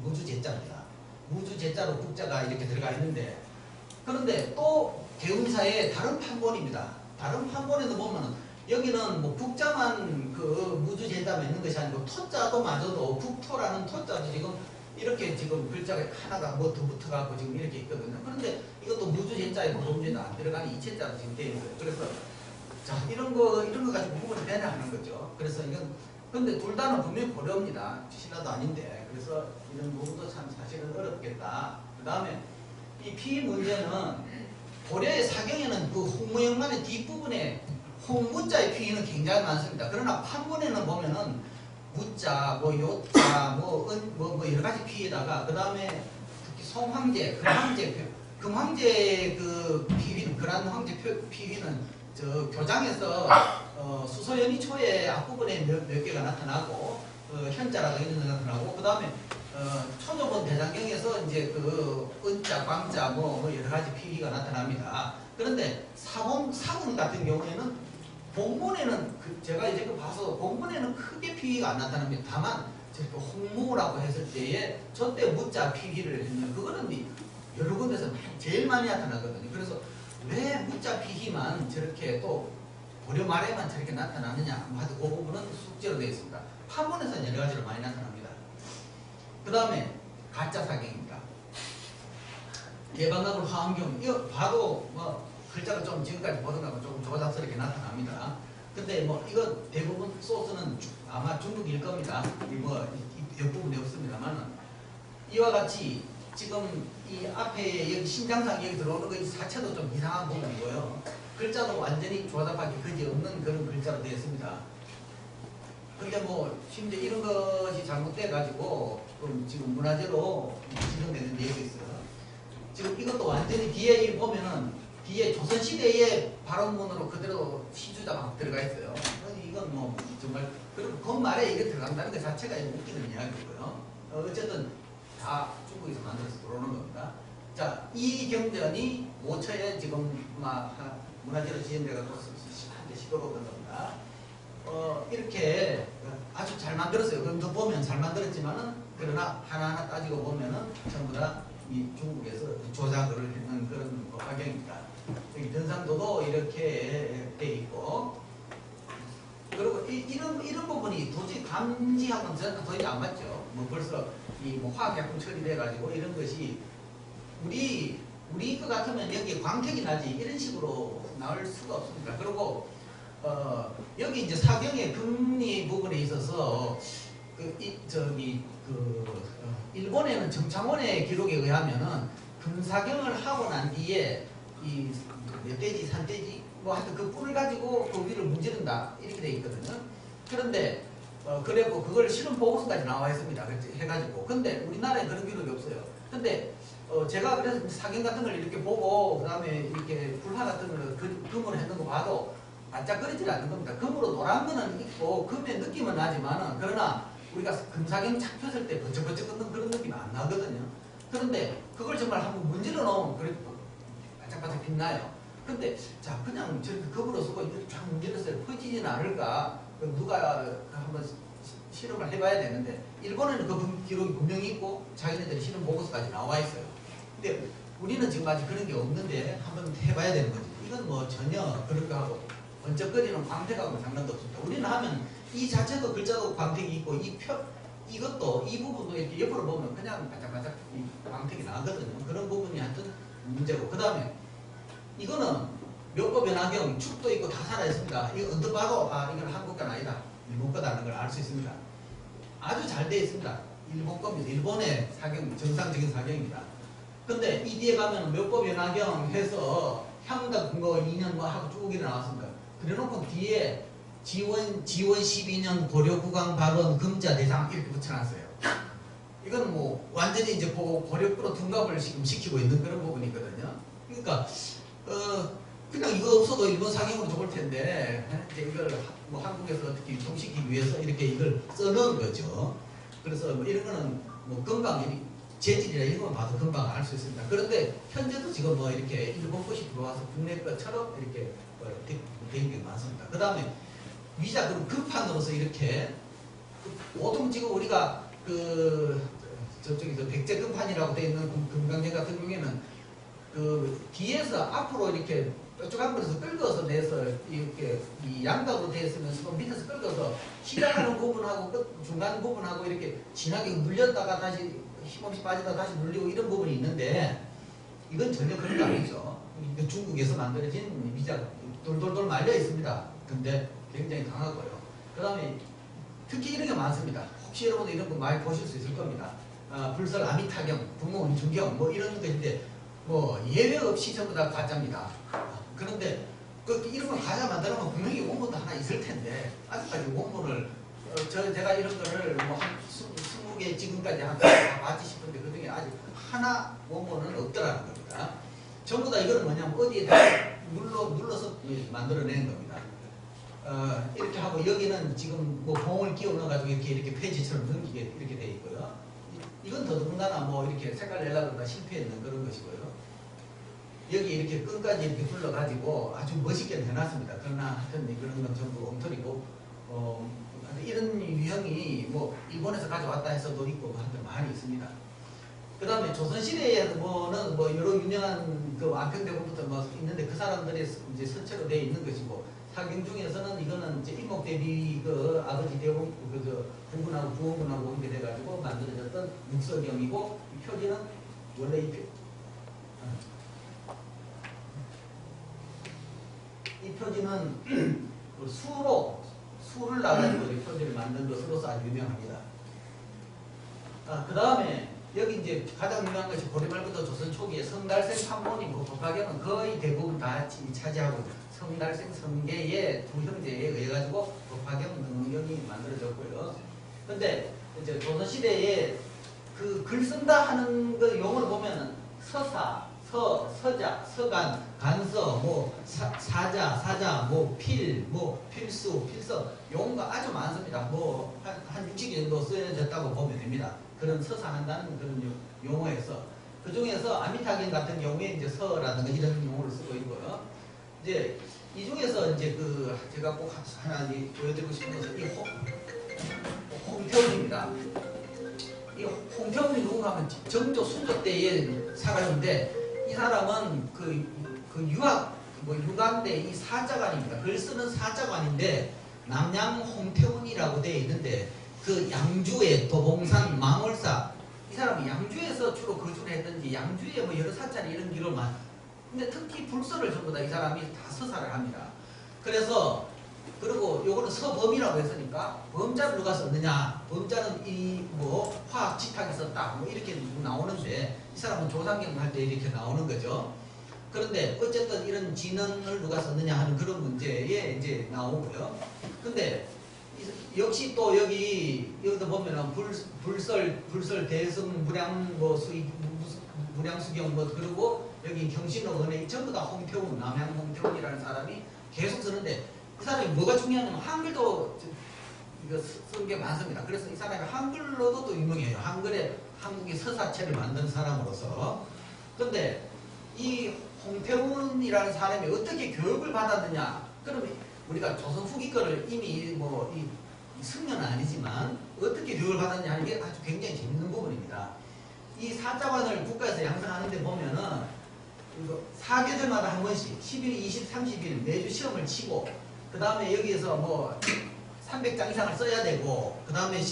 무주제자입니다. 무주제자로 국자가 이렇게 들어가 있는데, 그런데 또 개운사의 다른 판본입니다. 다른 판본에도 보면은 여기는 뭐 국자만 무주제자만 있는 것이 아니고 토자도 마저도 국토라는 토자도 지금 이렇게 지금 글자가 하나가 뭐 더 붙어갖고 지금 이렇게 있거든요. 그런데 이것도 무주제자에 보험제도 안 들어가는 이체자로 지금 되어 있어요. 그래서 자 이런 거 가지고 구분을 되냐 하는 거죠. 그래서 이건 근데 둘 다는 분명히 고려입니다. 신라도 아닌데. 그래서 이런 부분도 참 사실은 어렵겠다. 그 다음에 이 피 문제는 고려의 사경에는 그 홍무역만의 뒷부분에 홍무자의 피는 굉장히 많습니다. 그러나 판본에는 보면은 무자, 뭐 요자, 뭐 여러 가지 피에다가 그 다음에 특히 송황제, 금황제 그 피휘는 그란 황제 피휘는 저 교장에서 수소연이 초의 앞부분에 몇 개가 나타나고 현자라고 이런 게 나타나고 그 다음에 초조본 대장경에서 이제 은자, 광자 뭐 여러 가지 피휘가 나타납니다. 그런데 사본 같은 경우에는 본문에는 제가 이제 봐서 본문에는 크게 피휘가 안 나타납니다. 다만 저렇게 홍무라고 했을 때에 저때 무자 피휘를 했냐 그거는 여러 군데서 제일 많이 나타나거든요. 그래서 왜 무자 피휘만 저렇게 또 고려 말에만 저렇게 나타나느냐 하도 그 부분은 숙제로 되어 있습니다. 판문에서는 여러 가지로 많이 나타납니다. 그 다음에 가짜사경입니다. 대방강굴 화엄경 이거 봐도 뭐 글자가 좀 지금까지 보던 거하고 조금 조잡스럽게 나타납니다. 근데 뭐 이거 대부분 소스는 아마 중국일 겁니다. 뭐 옆부분이 없습니다만은 이와 같이 지금 이 앞에 여기 신장상 여기 들어오는 거 이 자체도 좀 이상한 부분이고요. 글자도 완전히 조잡하게 그지 없는 그런 글자로 되어 있습니다. 근데 뭐 심지어 이런 것이 잘못돼 가지고 지금 문화재로 지정되는 내용이 있어요. 지금 이것도 완전히 뒤에 보면은 뒤에 조선시대의 발원문으로 그대로 시주자가 막 들어가 있어요. 이건 뭐 정말 그리고 그 말에 이게 들어간다는 것 자체가 웃기는 이야기고요. 어쨌든 다 중국에서 만들어서 들어오는 겁니다. 자, 이 경전이 모처에 지금 문화재로 지정돼서 한대 시도가 된 겁니다. 이렇게 아주 잘 만들었어요. 그럼 또 보면 잘 만들었지만은 그러나 하나하나 따지고 보면은 전부 다 이 중국에서 조작을 했는 그런 화경입니다. 여기 전상도도 이렇게 돼 있고, 그리고 이런 부분이 도저히 감지하고는 저는 도저히 안 맞죠. 뭐 벌써 뭐 화학약품 처리돼가지고 이런 것이 우리 것 같으면 여기 광택이 나지 이런 식으로 나올 수가 없습니다. 그리고 여기 이제 사경의 금리 부분에 있어서 일본에는 정창원의 기록에 의하면은 금사경을 하고 난 뒤에 이 멧돼지, 산돼지 뭐 하여튼 그 뿔을 가지고 그 위를 문지른다 이렇게 돼 있거든요. 그런데 그래고 그걸 실험 보고서까지 나와 있습니다. 해가지고 근데 우리나라에 그런 기록이 없어요. 근데 제가 그래서 사경 같은 걸 이렇게 보고 그 다음에 이렇게 불화 같은 걸 금으로 했는 거 봐도 반짝거리질 않는 겁니다. 금으로 노란 거는 있고 금의 느낌은 나지만은 그러나 우리가 금사경 착 폈을 때 번쩍번쩍 끓는 그런 느낌이 안 나거든요. 그런데 그걸 정말 한번 문질러 놓으면 그래 반짝반짝 빛나요. 근데 자 그냥 저렇게 금으로 쓰고 이렇게 쫙 문질렀어요. 퍼지진 않을까? 누가 한번 실험을 해봐야 되는데 일본에는 그 기록이 분명히 있고 자기네들이 실험 보고서까지 나와 있어요. 근데 우리는 지금 아직 그런 게 없는데 한번 해봐야 되는 거지. 이건 뭐 전혀 그런 거하고 번쩍거리는 광택하고는 상관도 없습니다. 우리는 하면 이 자체도 글자도 광택이 있고 이것도 이 부분도 이렇게 옆으로 보면 그냥 반짝반짝 광택이 나거든요. 그런 부분이 하여튼 문제고 그 다음에 이거는 묘법 변화경 축도 있고 다 살아있습니다. 이거 언뜻 봐도 아 이건 한국 건 아니다. 일본 거다라는 걸 알 수 있습니다. 아주 잘 되어 있습니다. 일본 겁니다. 일본의 사경 정상적인 사경입니다. 근데 이 뒤에 가면 묘법 변화경 해서 향다 근거 2년 뭐 하고 쭉 이렇게 나왔습니다. 그래놓고 뒤에 지원 12년 고려국왕 발원 금자 대상 이렇게 붙여놨어요. 이건 뭐 완전히 이제 고려부로 둔갑을 지금 시키고 있는 그런 부분이거든요. 그러니까 그냥 이거 없어도 일본 상용으로 좋을 텐데 이제 이걸 뭐 한국에서 어떻게 유통시키기 위해서 이렇게 이걸 써놓은 거죠. 그래서 뭐 이런 거는 뭐 금방 재질이나 이런 거 봐도 금방 알 수 있습니다. 그런데 현재도 지금 뭐 이렇게 일본 것이 들어와서 국내 것처럼 이렇게 되는 게 많습니다. 그 다음에 위자 그럼 금판으로서 이렇게 보통 지금 우리가 저쪽에서 백제 금판이라고 되어 있는 금강경 같은 경우에는 그 뒤에서 앞으로 이렇게 뾰족한 거에서 끌어서 내서 이렇게 이 양각으로 되어 있으면 밑에서 끌어서 시작하는 부분하고 끝 중간 부분하고 이렇게 진하게 눌렸다가 다시 힘없이 빠지다가 다시 눌리고 이런 부분이 있는데 이건 전혀 그런 거 아니죠. 중국에서 만들어진 위자가 돌돌돌 말려 있습니다. 근데 굉장히 강하고요. 그 다음에 특히 이런 게 많습니다. 혹시 여러분들 이런 거 많이 보실 수 있을 겁니다. 불설 아미타경, 부모 중경 뭐 이런 것인데 뭐 예외 없이 전부 다 가짜입니다. 그런데 이런 걸 가짜 만들면 분명히 원본도 하나 있을 텐데 아직까지 원본을 제가 이런 거를 뭐 한 20개 지금까지 한 봤지 싶은데 그 중에 아직 하나 원본은 없더라는 겁니다. 전부 다 이거는 뭐냐면 어디에다 눌러서 만들어내는 겁니다. 이렇게 하고 여기는 지금 뭐 봉을 끼워 넣어가지고 이렇게 페이지처럼 넘기게 이렇게 돼 있고요. 이건 더더군다나 뭐 이렇게 색깔 내려고 실패했는 그런 것이고요. 여기 이렇게 끈까지 이렇게 둘러가지고 아주 멋있게 해놨습니다. 그러나 하여튼 그런 건 전부 엉터리고, 이런 유형이 뭐 일본에서 가져왔다 해서도 있고 하여튼 많이 있습니다. 그 다음에 조선시대에는 뭐 여러 유명한 그 완평대군부터 뭐 있는데 그 사람들의 이제 선체로 되어 있는 것이고 사경 중에서는 이거는 이제 임목대비 그 아버지 대원 그 군군하고 부원군하고 이렇게 돼가지고 만들어졌던 육서경이고 이 표지는 원래 이 표지는 수를 나가지고 이 표지를 만든 것으로서 아주 유명합니다. 그 다음에 여기 이제 가장 유명한 것이 고려말부터 조선 초기에 성달생 판본이 그 법화경은 거의 대부분 다 차지하고 성달생 성계의 두 형제에 의해 가지고 법화경 능경이 만들어졌고요. 근데 이제 조선 시대에 그 글 쓴다 하는 그 용어를 보면은 서사, 서자, 서간, 간서, 뭐 사자, 뭐 필수, 필서 용어가 아주 많습니다. 뭐 한 60개 정도 쓰여졌다고 보면 됩니다. 그런 서사한다는 그런 용어에서 그 중에서 아미타경 같은 경우에 이제 서라든가 이런 용어를 쓰고 있고요. 이제 이 중에서 이제 그 제가 꼭 하나 보여드리고 싶은 것은 이 홍표지입니다. 이 홍태웅이 누군가 하면 정조 순조 때에 살았는데 이 사람은 그 유관대 이 사자관입니다. 글 쓰는 사자관인데 남양 홍태운이라고 되어 있는데 그 양주의 도봉산 망월사 이 사람이 양주에서 주로 거주를 했든지 양주에 뭐 여러 사찰이 이런 기로만 근데 특히 불서를 전부 다 이 사람이 다 서사를 합니다. 그래서 그리고 요거는 서범이라고 했으니까 범자를 누가 썼느냐 범자는 이 뭐 화학 지탁이 썼다 뭐 이렇게 나오는데 이 사람은 조상경 할 때 이렇게 나오는 거죠. 그런데 어쨌든 이런 진언을 누가 썼느냐 하는 그런 문제에 이제 나오고요. 근데 역시 또 여기도 보면은 불설 대승 무량 뭐 수익 무량수경 뭐 그리고 여기 경신호 은혜 전부 다 홍태웅 남양 홍태웅이라는 사람이 계속 쓰는데 이 사람이 뭐가 중요하냐면 한글도 이거 쓴 게 많습니다. 그래서 이 사람이 한글로도 또 유명해요. 한글에 한국의 서사체를 만든 사람으로서. 근데 이 홍태운이라는 사람이 어떻게 교육을 받았느냐? 그러면 우리가 조선 후기 거를 이미 뭐 이 승려는 아니지만 어떻게 교육을 받았냐 하는 게 아주 굉장히 재밌는 부분입니다. 이 사자관을 국가에서 양성하는데 보면은 4개월마다 한 번씩 10일, 20, 30일 매주 시험을 치고 그 다음에 여기에서 뭐 300장 이상을 써야 되고 그 다음에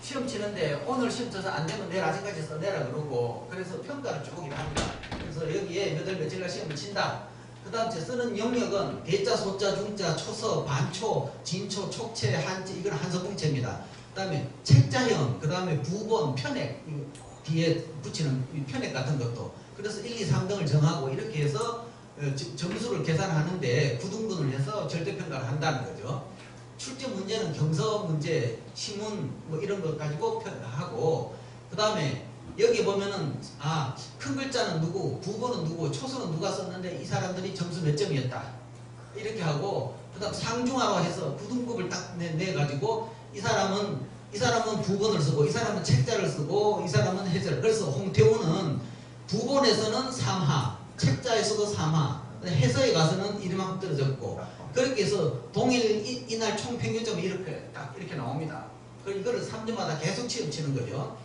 시험 치는데 오늘 시험 쳐서 안 되면 내일 아직까지 써내라 그러고 그래서 평가를 쭉 합니다. 그래서 여기에 몇 월 며칠날 시험을 친다. 그 다음 쓰는 영역은 대자, 소자, 중자, 초서, 반초, 진초, 촉체, 한자 이건 한서봉체입니다. 그 다음에 책자형, 그 다음에 부본, 편액 뒤에 붙이는 편액 같은 것도 그래서 1, 2, 3등을 정하고 이렇게 해서 점수를 계산하는데 9등분을 해서 절대평가를 한다는 거죠. 출제 문제는 경서 문제, 시문 뭐 이런 것 가지고 하고 그 다음에 여기 보면은 큰 글자는 누구, 부본은 누구, 초서는 누가 썼는데 이 사람들이 점수 몇 점이었다 이렇게 하고 그 다음 상중하로 해서 9등급을 딱 내가지고 이 사람은 부본을 쓰고 이 사람은 책자를 쓰고 이 사람은 해설. 그래서 홍태우는 부본에서는 3하, 책자에서도 3하, 해서에 가서는 이만큼 떨어졌고 그렇게 해서 동일 이날 총평균점이 이렇게 나옵니다. 이거를 3주마다 계속 시험 치는 거죠.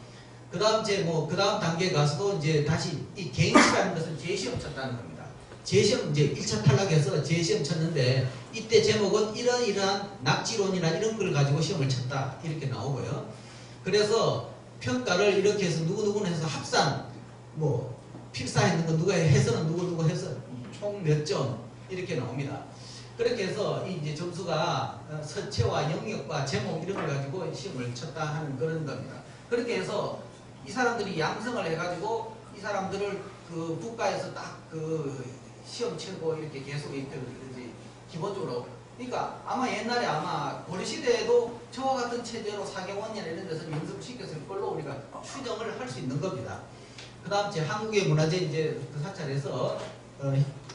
그 다음 그 다음 단계에 가서도 이제 다시 이 개인시라는 것은 재시험 쳤다는 겁니다. 재시험 이제 1차 탈락해서 재시험 쳤는데 이때 제목은 이러이러한 낙지론이나 이런 걸 가지고 시험을 쳤다 이렇게 나오고요. 그래서 평가를 이렇게 해서 누구누구는 해서 합산 뭐 필사했는 거 누가 해서는 누구 해서 총 몇 점 이렇게 나옵니다. 그렇게 해서 이제 점수가 서체와 영역과 제목 이런 걸 가지고 시험을 쳤다 하는 그런 겁니다. 그렇게 해서 이 사람들이 양성을 해가지고 이 사람들을 그 국가에서 딱 그 시험 치고 이렇게 계속 이제 기본적으로 그러니까 아마 옛날에 고려시대에도 저와 같은 체제로 사경원이나 이런 데서 연습시켰을 걸로 우리가 추정을 할 수 있는 겁니다. 그 다음 한국의 문화재 이제 그 사찰에서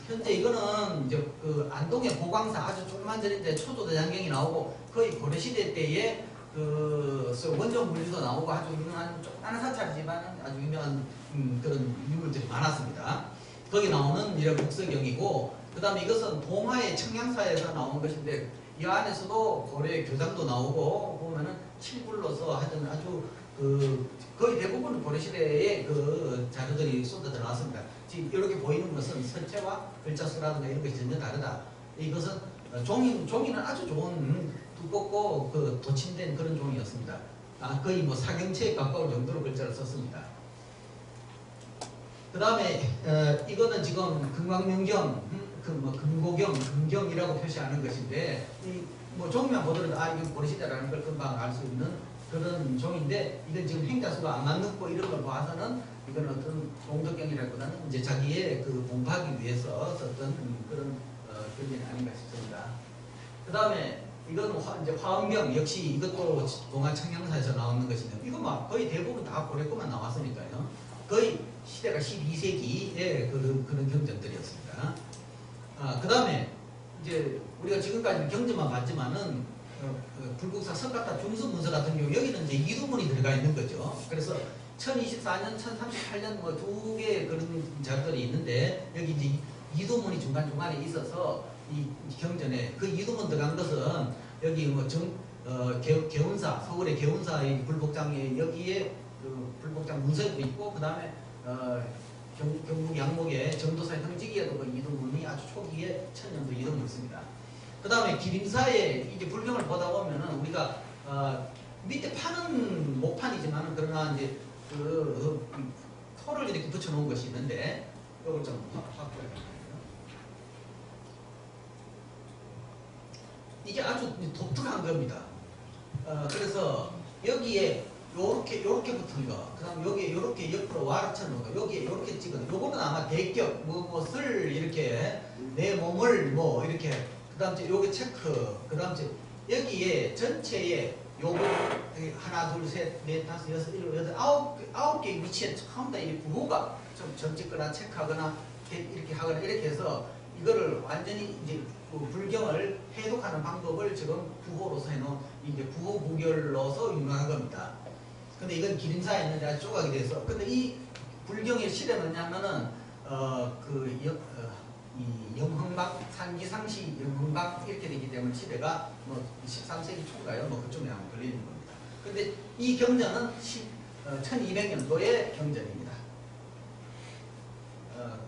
현재 이거는 이제 그 안동의 보광사 아주 조그만 절인데 초조대장경이 나오고 거의 고려시대 때에 그 원전 물리도 나오고 아주 유명한 조그마한 사찰이지만 아주 유명한 그런 유물들이 많았습니다. 거기 나오는 이런 국서경이고 그 다음에 이것은 동화의 청량사에서 나온 것인데 이 안에서도 고려의 교장도 나오고 보면은 칠불로서 하여튼 아주 거의 대부분 고려시대의 그 자료들이 쏟아 들어갔습니다. 지금 이렇게 보이는 것은 서체와 글자 수라든가 이런 것이 전혀 다르다. 이것은 종이는 아주 좋은 두껍고 그 도침된 그런 종이었습니다. 거의 뭐 사경체에 가까울 정도로 글자를 썼습니다. 그 다음에 이거는 지금 금강명경, 금고경, 금경이라고 표시하는 것인데 뭐 종이만 보더라도 이건 고려시대라는 걸 금방 알 수 있는 그런 종인데 이건 지금 행자수가 안 맞는 거 이런 걸 봐서는 이건 어떤 공덕경이라기보다는 이제 자기의 그 공부하기 위해서 썼던 그런 경전이 아닌가 싶습니다. 그 다음에 이건 이제 화엄경 역시 이것도 동안 청량사에서 나오는 것인데 이거 막 거의 대부분 다 고려 거만 나왔으니까요. 거의 시대가 12세기의 그런 경전들이었습니다. 그 다음에 이제 우리가 지금까지 경전만 봤지만은 불국사 석가타 중수문서 같은 경우 여기는 이제 이두문이 들어가 있는 거죠. 그래서 1024년, 1038년 뭐 두 개의 그런 자들이 있는데 여기 이제 이두문이 중간중간에 있어서 이 경전에 그 이두문 들어간 것은 여기 뭐 개운사, 서울의 개운사의 불복장에 여기에 그 불복장 문서에도 있고 그 다음에 경북 양목의 정도사 형직이에도 그 이동문이 아주 초기에 천년도 이동을 씁니다. 그 다음에 기림사에 이제 불경을 보다 보면은 우리가 밑에 판은 목판이지만 그러나 이제 토를 이렇게 붙여놓은 것이 있는데 이걸 좀 확보해 볼게요. 이게 아주 독특한 겁니다. 그래서 여기에 요렇게 붙은 거, 그 다음 여기에 요렇게 옆으로 와르 쳐놓은 거, 여기에 요렇게 찍은 거, 요거는 아마 대격, 무엇을 이렇게 내 몸을 뭐 이렇게, 그 다음 요게 체크, 그 다음 여기에 전체에 요거 하나, 둘, 셋, 넷, 다섯, 여섯, 일곱, 여덟, 아홉 개 위치에 처음 다 이 부호가 좀 점찍거나 체크하거나 이렇게 하거나 이렇게 해서 이거를 완전히 이제 불경을 해독하는 방법을 지금 부호로서 해놓은 이제 부호 부결로서 유명한 겁니다. 근데 이건 기림사에 있는데 아주 조각이 돼서. 근데 이 불경의 시대는 뭐냐면은, 이 영흥박, 상기상시 영흥박 이렇게 되기 때문에 시대가 뭐 13세기 초인가요? 뭐 그쯤에 아마 걸리는 겁니다. 근데 이 경전은 1200년도의 경전입니다.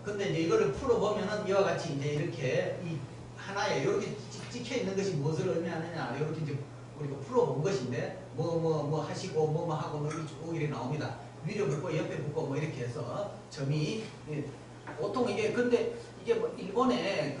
근데 이제 이거를 풀어보면은 이와 같이 이제 이렇게 이 하나에 이렇게 찍혀 있는 것이 무엇을 의미하느냐, 이렇게 이제 우리가 풀어본 것인데, 뭐 하시고, 뭐 하고, 뭐 쭉 이렇게 나옵니다. 위로 붙고, 옆에 붙고, 뭐 이렇게 해서 점이, 보통 이게, 근데 이게 뭐 일본의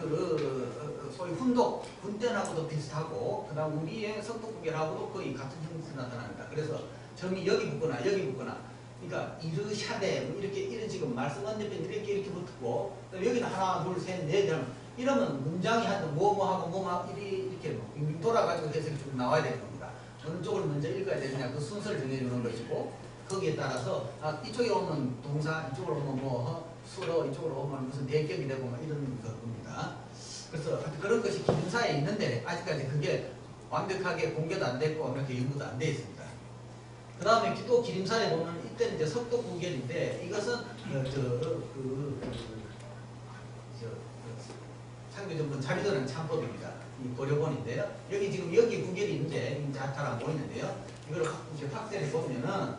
소위 훈독, 군대하고도 비슷하고, 그 다음 우리의 석도구결하고도 거의 같은 형태로 나타납니다. 그래서 점이 여기 붙거나, 여기 붙거나, 그러니까 이르샤데, 뭐 이렇게, 이런 지금 말씀한 옆에 이렇게 붙고, 여기는 하나, 둘, 셋, 넷, 이러면 문장이 한 뭐하고 이렇게 돌아가지고 해석이 좀 나와야 되는 겁니다. 어느 쪽을 먼저 읽어야 되느냐 그 순서를 정해주는 것이고 거기에 따라서 이쪽에 오면 동사, 이쪽으로 오면 뭐 수로, 이쪽으로 오면 무슨 대격이 되고 뭐 이런 겁니다. 그래서 그런 것이 기림사에 있는데 아직까지 그게 완벽하게 공개도 안 됐고 완벽하게 연구도 안 돼 있습니다. 그 다음에 또 기림사에 보면 이때는 이제 석도구결인데 이것은 상교전문 자비도는 참법입니다. 이 고려본인데요. 여기 지금 여기 구결이 있는데 잘 안 보이는데요. 이걸 이제 확대해 보면은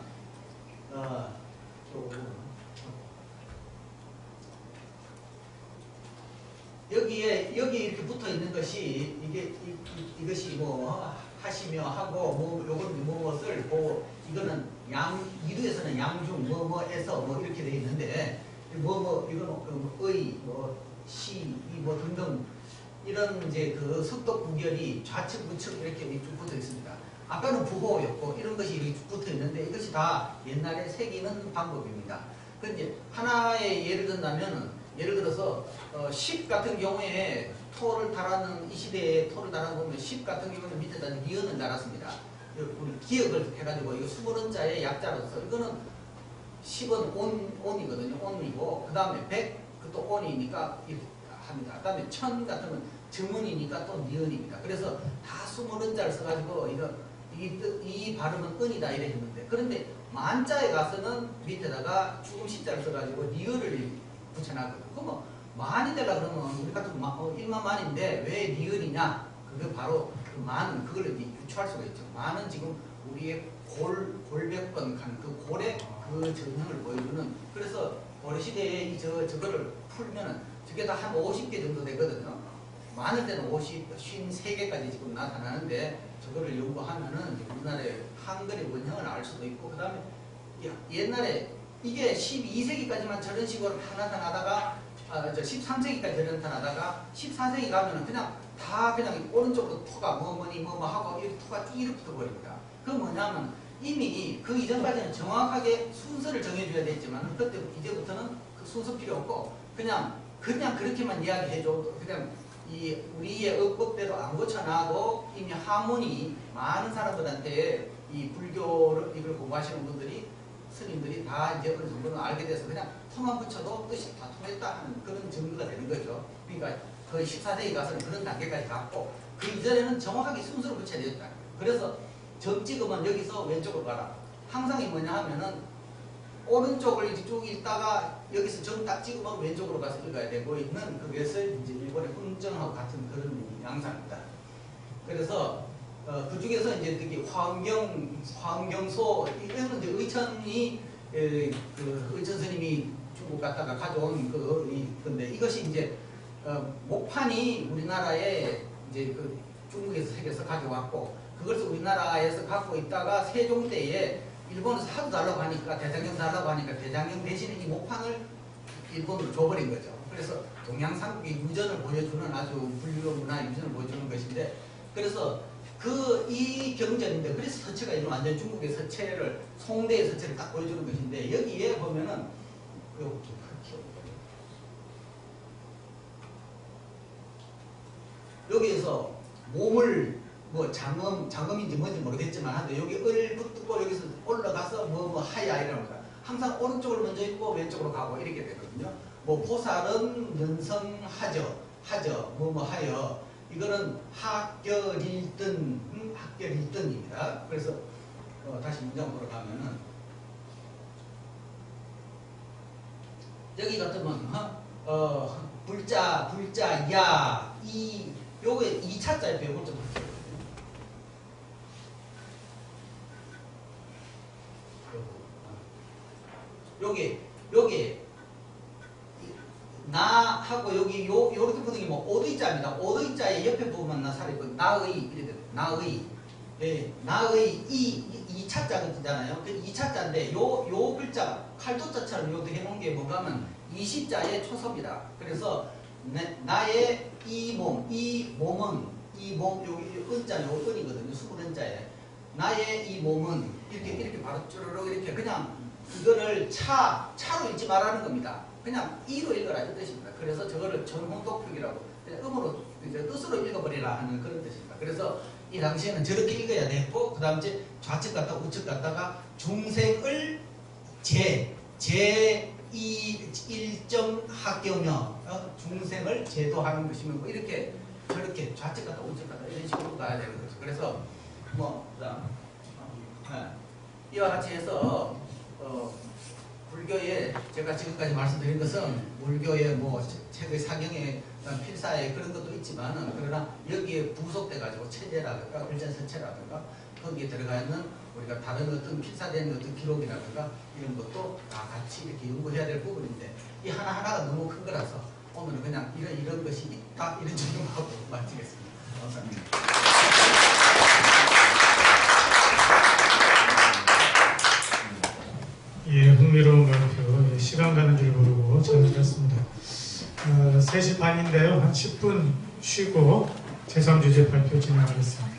여기 이렇게 붙어 있는 것이 이것이 뭐 하시며 하고 뭐 요건 무엇을 뭐 이거는 이두에서는 양중 뭐에서 뭐 이렇게 되어 있는데 이거는 의 시, 뭐 등등 이런 이제 그 석독 구결이 좌측 우측 이렇게 쭉 붙어 있습니다. 아까는 부호였고 이런 것이 이렇게 쭉 붙어 있는데 이것이 다 옛날에 새기는 방법입니다. 그 이제 하나의 예를 든다면 예를 들어서 10 같은 경우에 토를 달아는 이 시대에 토를 달아 보면 10 같은 경우는 밑에다 니은을 달았습니다. 우리 기억을 해가지고 이거 20원자의 약자로서 이거는 10은 온이거든요. 온이고 그 다음에 100 또 온이니까 합니다. 그 다음에 1000 같은 건 증문이니까 또 니은입니다. 그래서 다 20원자를 써가지고 이 발음은 은이다 이래 했는데 그런데 만자에 가서는 밑에다가 죽음 시자를 써가지고 니은을 붙여놨거든요. 그러면 만이 되려 그러면 우리 같은 1만만인데 왜 니은이냐? 그게 바로 그 만은 그걸 유추할 수가 있죠. 만은 지금 우리의 골백번 간 그 골의 그 전형을 보여주는 그래서 고려시대에 저거를 풀면은 저게 다 한 50개 정도 되거든요. 많을 때는 53개까지 지금 나타나는데 저거를 연구하면은 우리나라의 한글의 원형을 알 수도 있고 그 다음에 옛날에 이게 12세기까지만 저런 식으로 나타나다가 13세기까지 저런 나타나다가 14세기 가면은 그냥 다 그냥 오른쪽으로 토가 뭐 하고 이렇게 토가 쭉 이렇게 붙어버립니다. 그건 뭐냐면 이미 그 이전까지는 정확하게 순서를 정해줘야 됐지만 그때 이제부터는 그 순서 필요 없고 그냥 그렇게만 이야기해줘도 그냥 우리의 어법대로 안 고쳐놔도 이미 하모니 많은 사람들한테 이 불교를 이걸 공부하시는 분들이 스님들이 다 이제 어느 정도는 알게 돼서 그냥 토만 붙여도 뜻이 다 통했다 하는 그런 정도가 되는 거죠. 그러니까 거의 14세기 가서는 그런 단계까지 갔고 그 이전에는 정확하게 순서를 붙여야 되었다. 그래서 점 찍으면 여기서 왼쪽으로 가라. 항상 이 뭐냐 하면은 오른쪽을 이제 쭉 읽다가 여기서 점 딱 찍으면 왼쪽으로 가서 읽어야 되고 있는 그것을 이제 일본의 훈정하고 같은 그런 양상입니다. 그래서 그 중에서 이제 특히 화엄경소 이거는 이제 의천이 그 의천 스님이 중국 갔다가 가져온 건데 이것이 이제 목판이 우리나라에 이제 그 중국에서 세계에서 가져왔고 그것을 우리나라에서 갖고 있다가 세종 때에 일본에서 하도 달라고 하니까 대장경 달라고 하니까 대장경 대신에 이 목판을 일본으로 줘버린 거죠. 그래서 동양삼국의 유전을 보여주는 아주 불교 문화 유전을 보여주는 것인데 그래서 이 경전인데 그래서 서체가 이런 완전 중국의 서체를 송대의 서체를 딱 보여주는 것인데 여기에 보면은 여기에서 몸을 뭐 장음인지 뭔지 모르겠지만 한데 여기 을 붙고 여기서 올라가서 뭐 하야 이런 거다. 항상 오른쪽을 먼저 있고 왼쪽으로 가고 이렇게 되거든요. 뭐 보살은 연성하저 뭐 하여 이거는 학결일등입니다. 그래서 다시 문장으로 가면은 여기 같으면 불자 야 요게 2차자에 배우고 좀 여기 나하고 여기 요렇게 붙는 게 뭐 오드이자입니다. 오드이자의 옆에 부분만 살이 있고 나의 이래 돼. 나의 이 차자잖아요. 그 2차자인데 요 글자 칼도자처럼 요도 해놓은 게 뭔가 하면 20자의 초섭이다. 그래서 나의 이 몸은 여기 은자 요 은이거든요. 수분은자에 나의 이 몸은 이렇게 바로 쭈르륵 이렇게 그냥 이거를 차로 읽지 말라는 겁니다. 그냥 이로 읽어라 이 뜻입니다. 그래서 저거를 전홍독표기라고 음으로 이제 뜻으로 읽어버리라 하는 그런 뜻입니다. 그래서 이 당시에는 저렇게 읽어야 됐고 그 다음 이제 좌측 갔다가 우측 갔다가 중생을 제1점 학교며 중생을 제도하는 것이면 뭐 이렇게 저렇게 좌측 갔다 우측 갔다 이런 식으로 가야 되는 거죠. 그래서 이와 같이 해서 불교에 제가 지금까지 말씀드린 것은 불교의 뭐 책의 사경에 필사에 그런 것도 있지만은 그러나 여기에 부속돼 가지고 체제라든가 글자서체라든가 거기에 들어가 있는 우리가 다른 어떤 필사된 어떤 기록이라든가 이런 것도 다 같이 이렇게 연구해야 될 부분인데 이 하나하나가 너무 큰 거라서 오늘은 그냥 이런 것이 있다 이런 정도만 하고 마치겠습니다. 감사합니다. 예, 흥미로운 발표, 시간 가는 줄 모르고 잘 들었습니다. 3시 반인데요. 한 10분 쉬고 제3주제 발표 진행하겠습니다.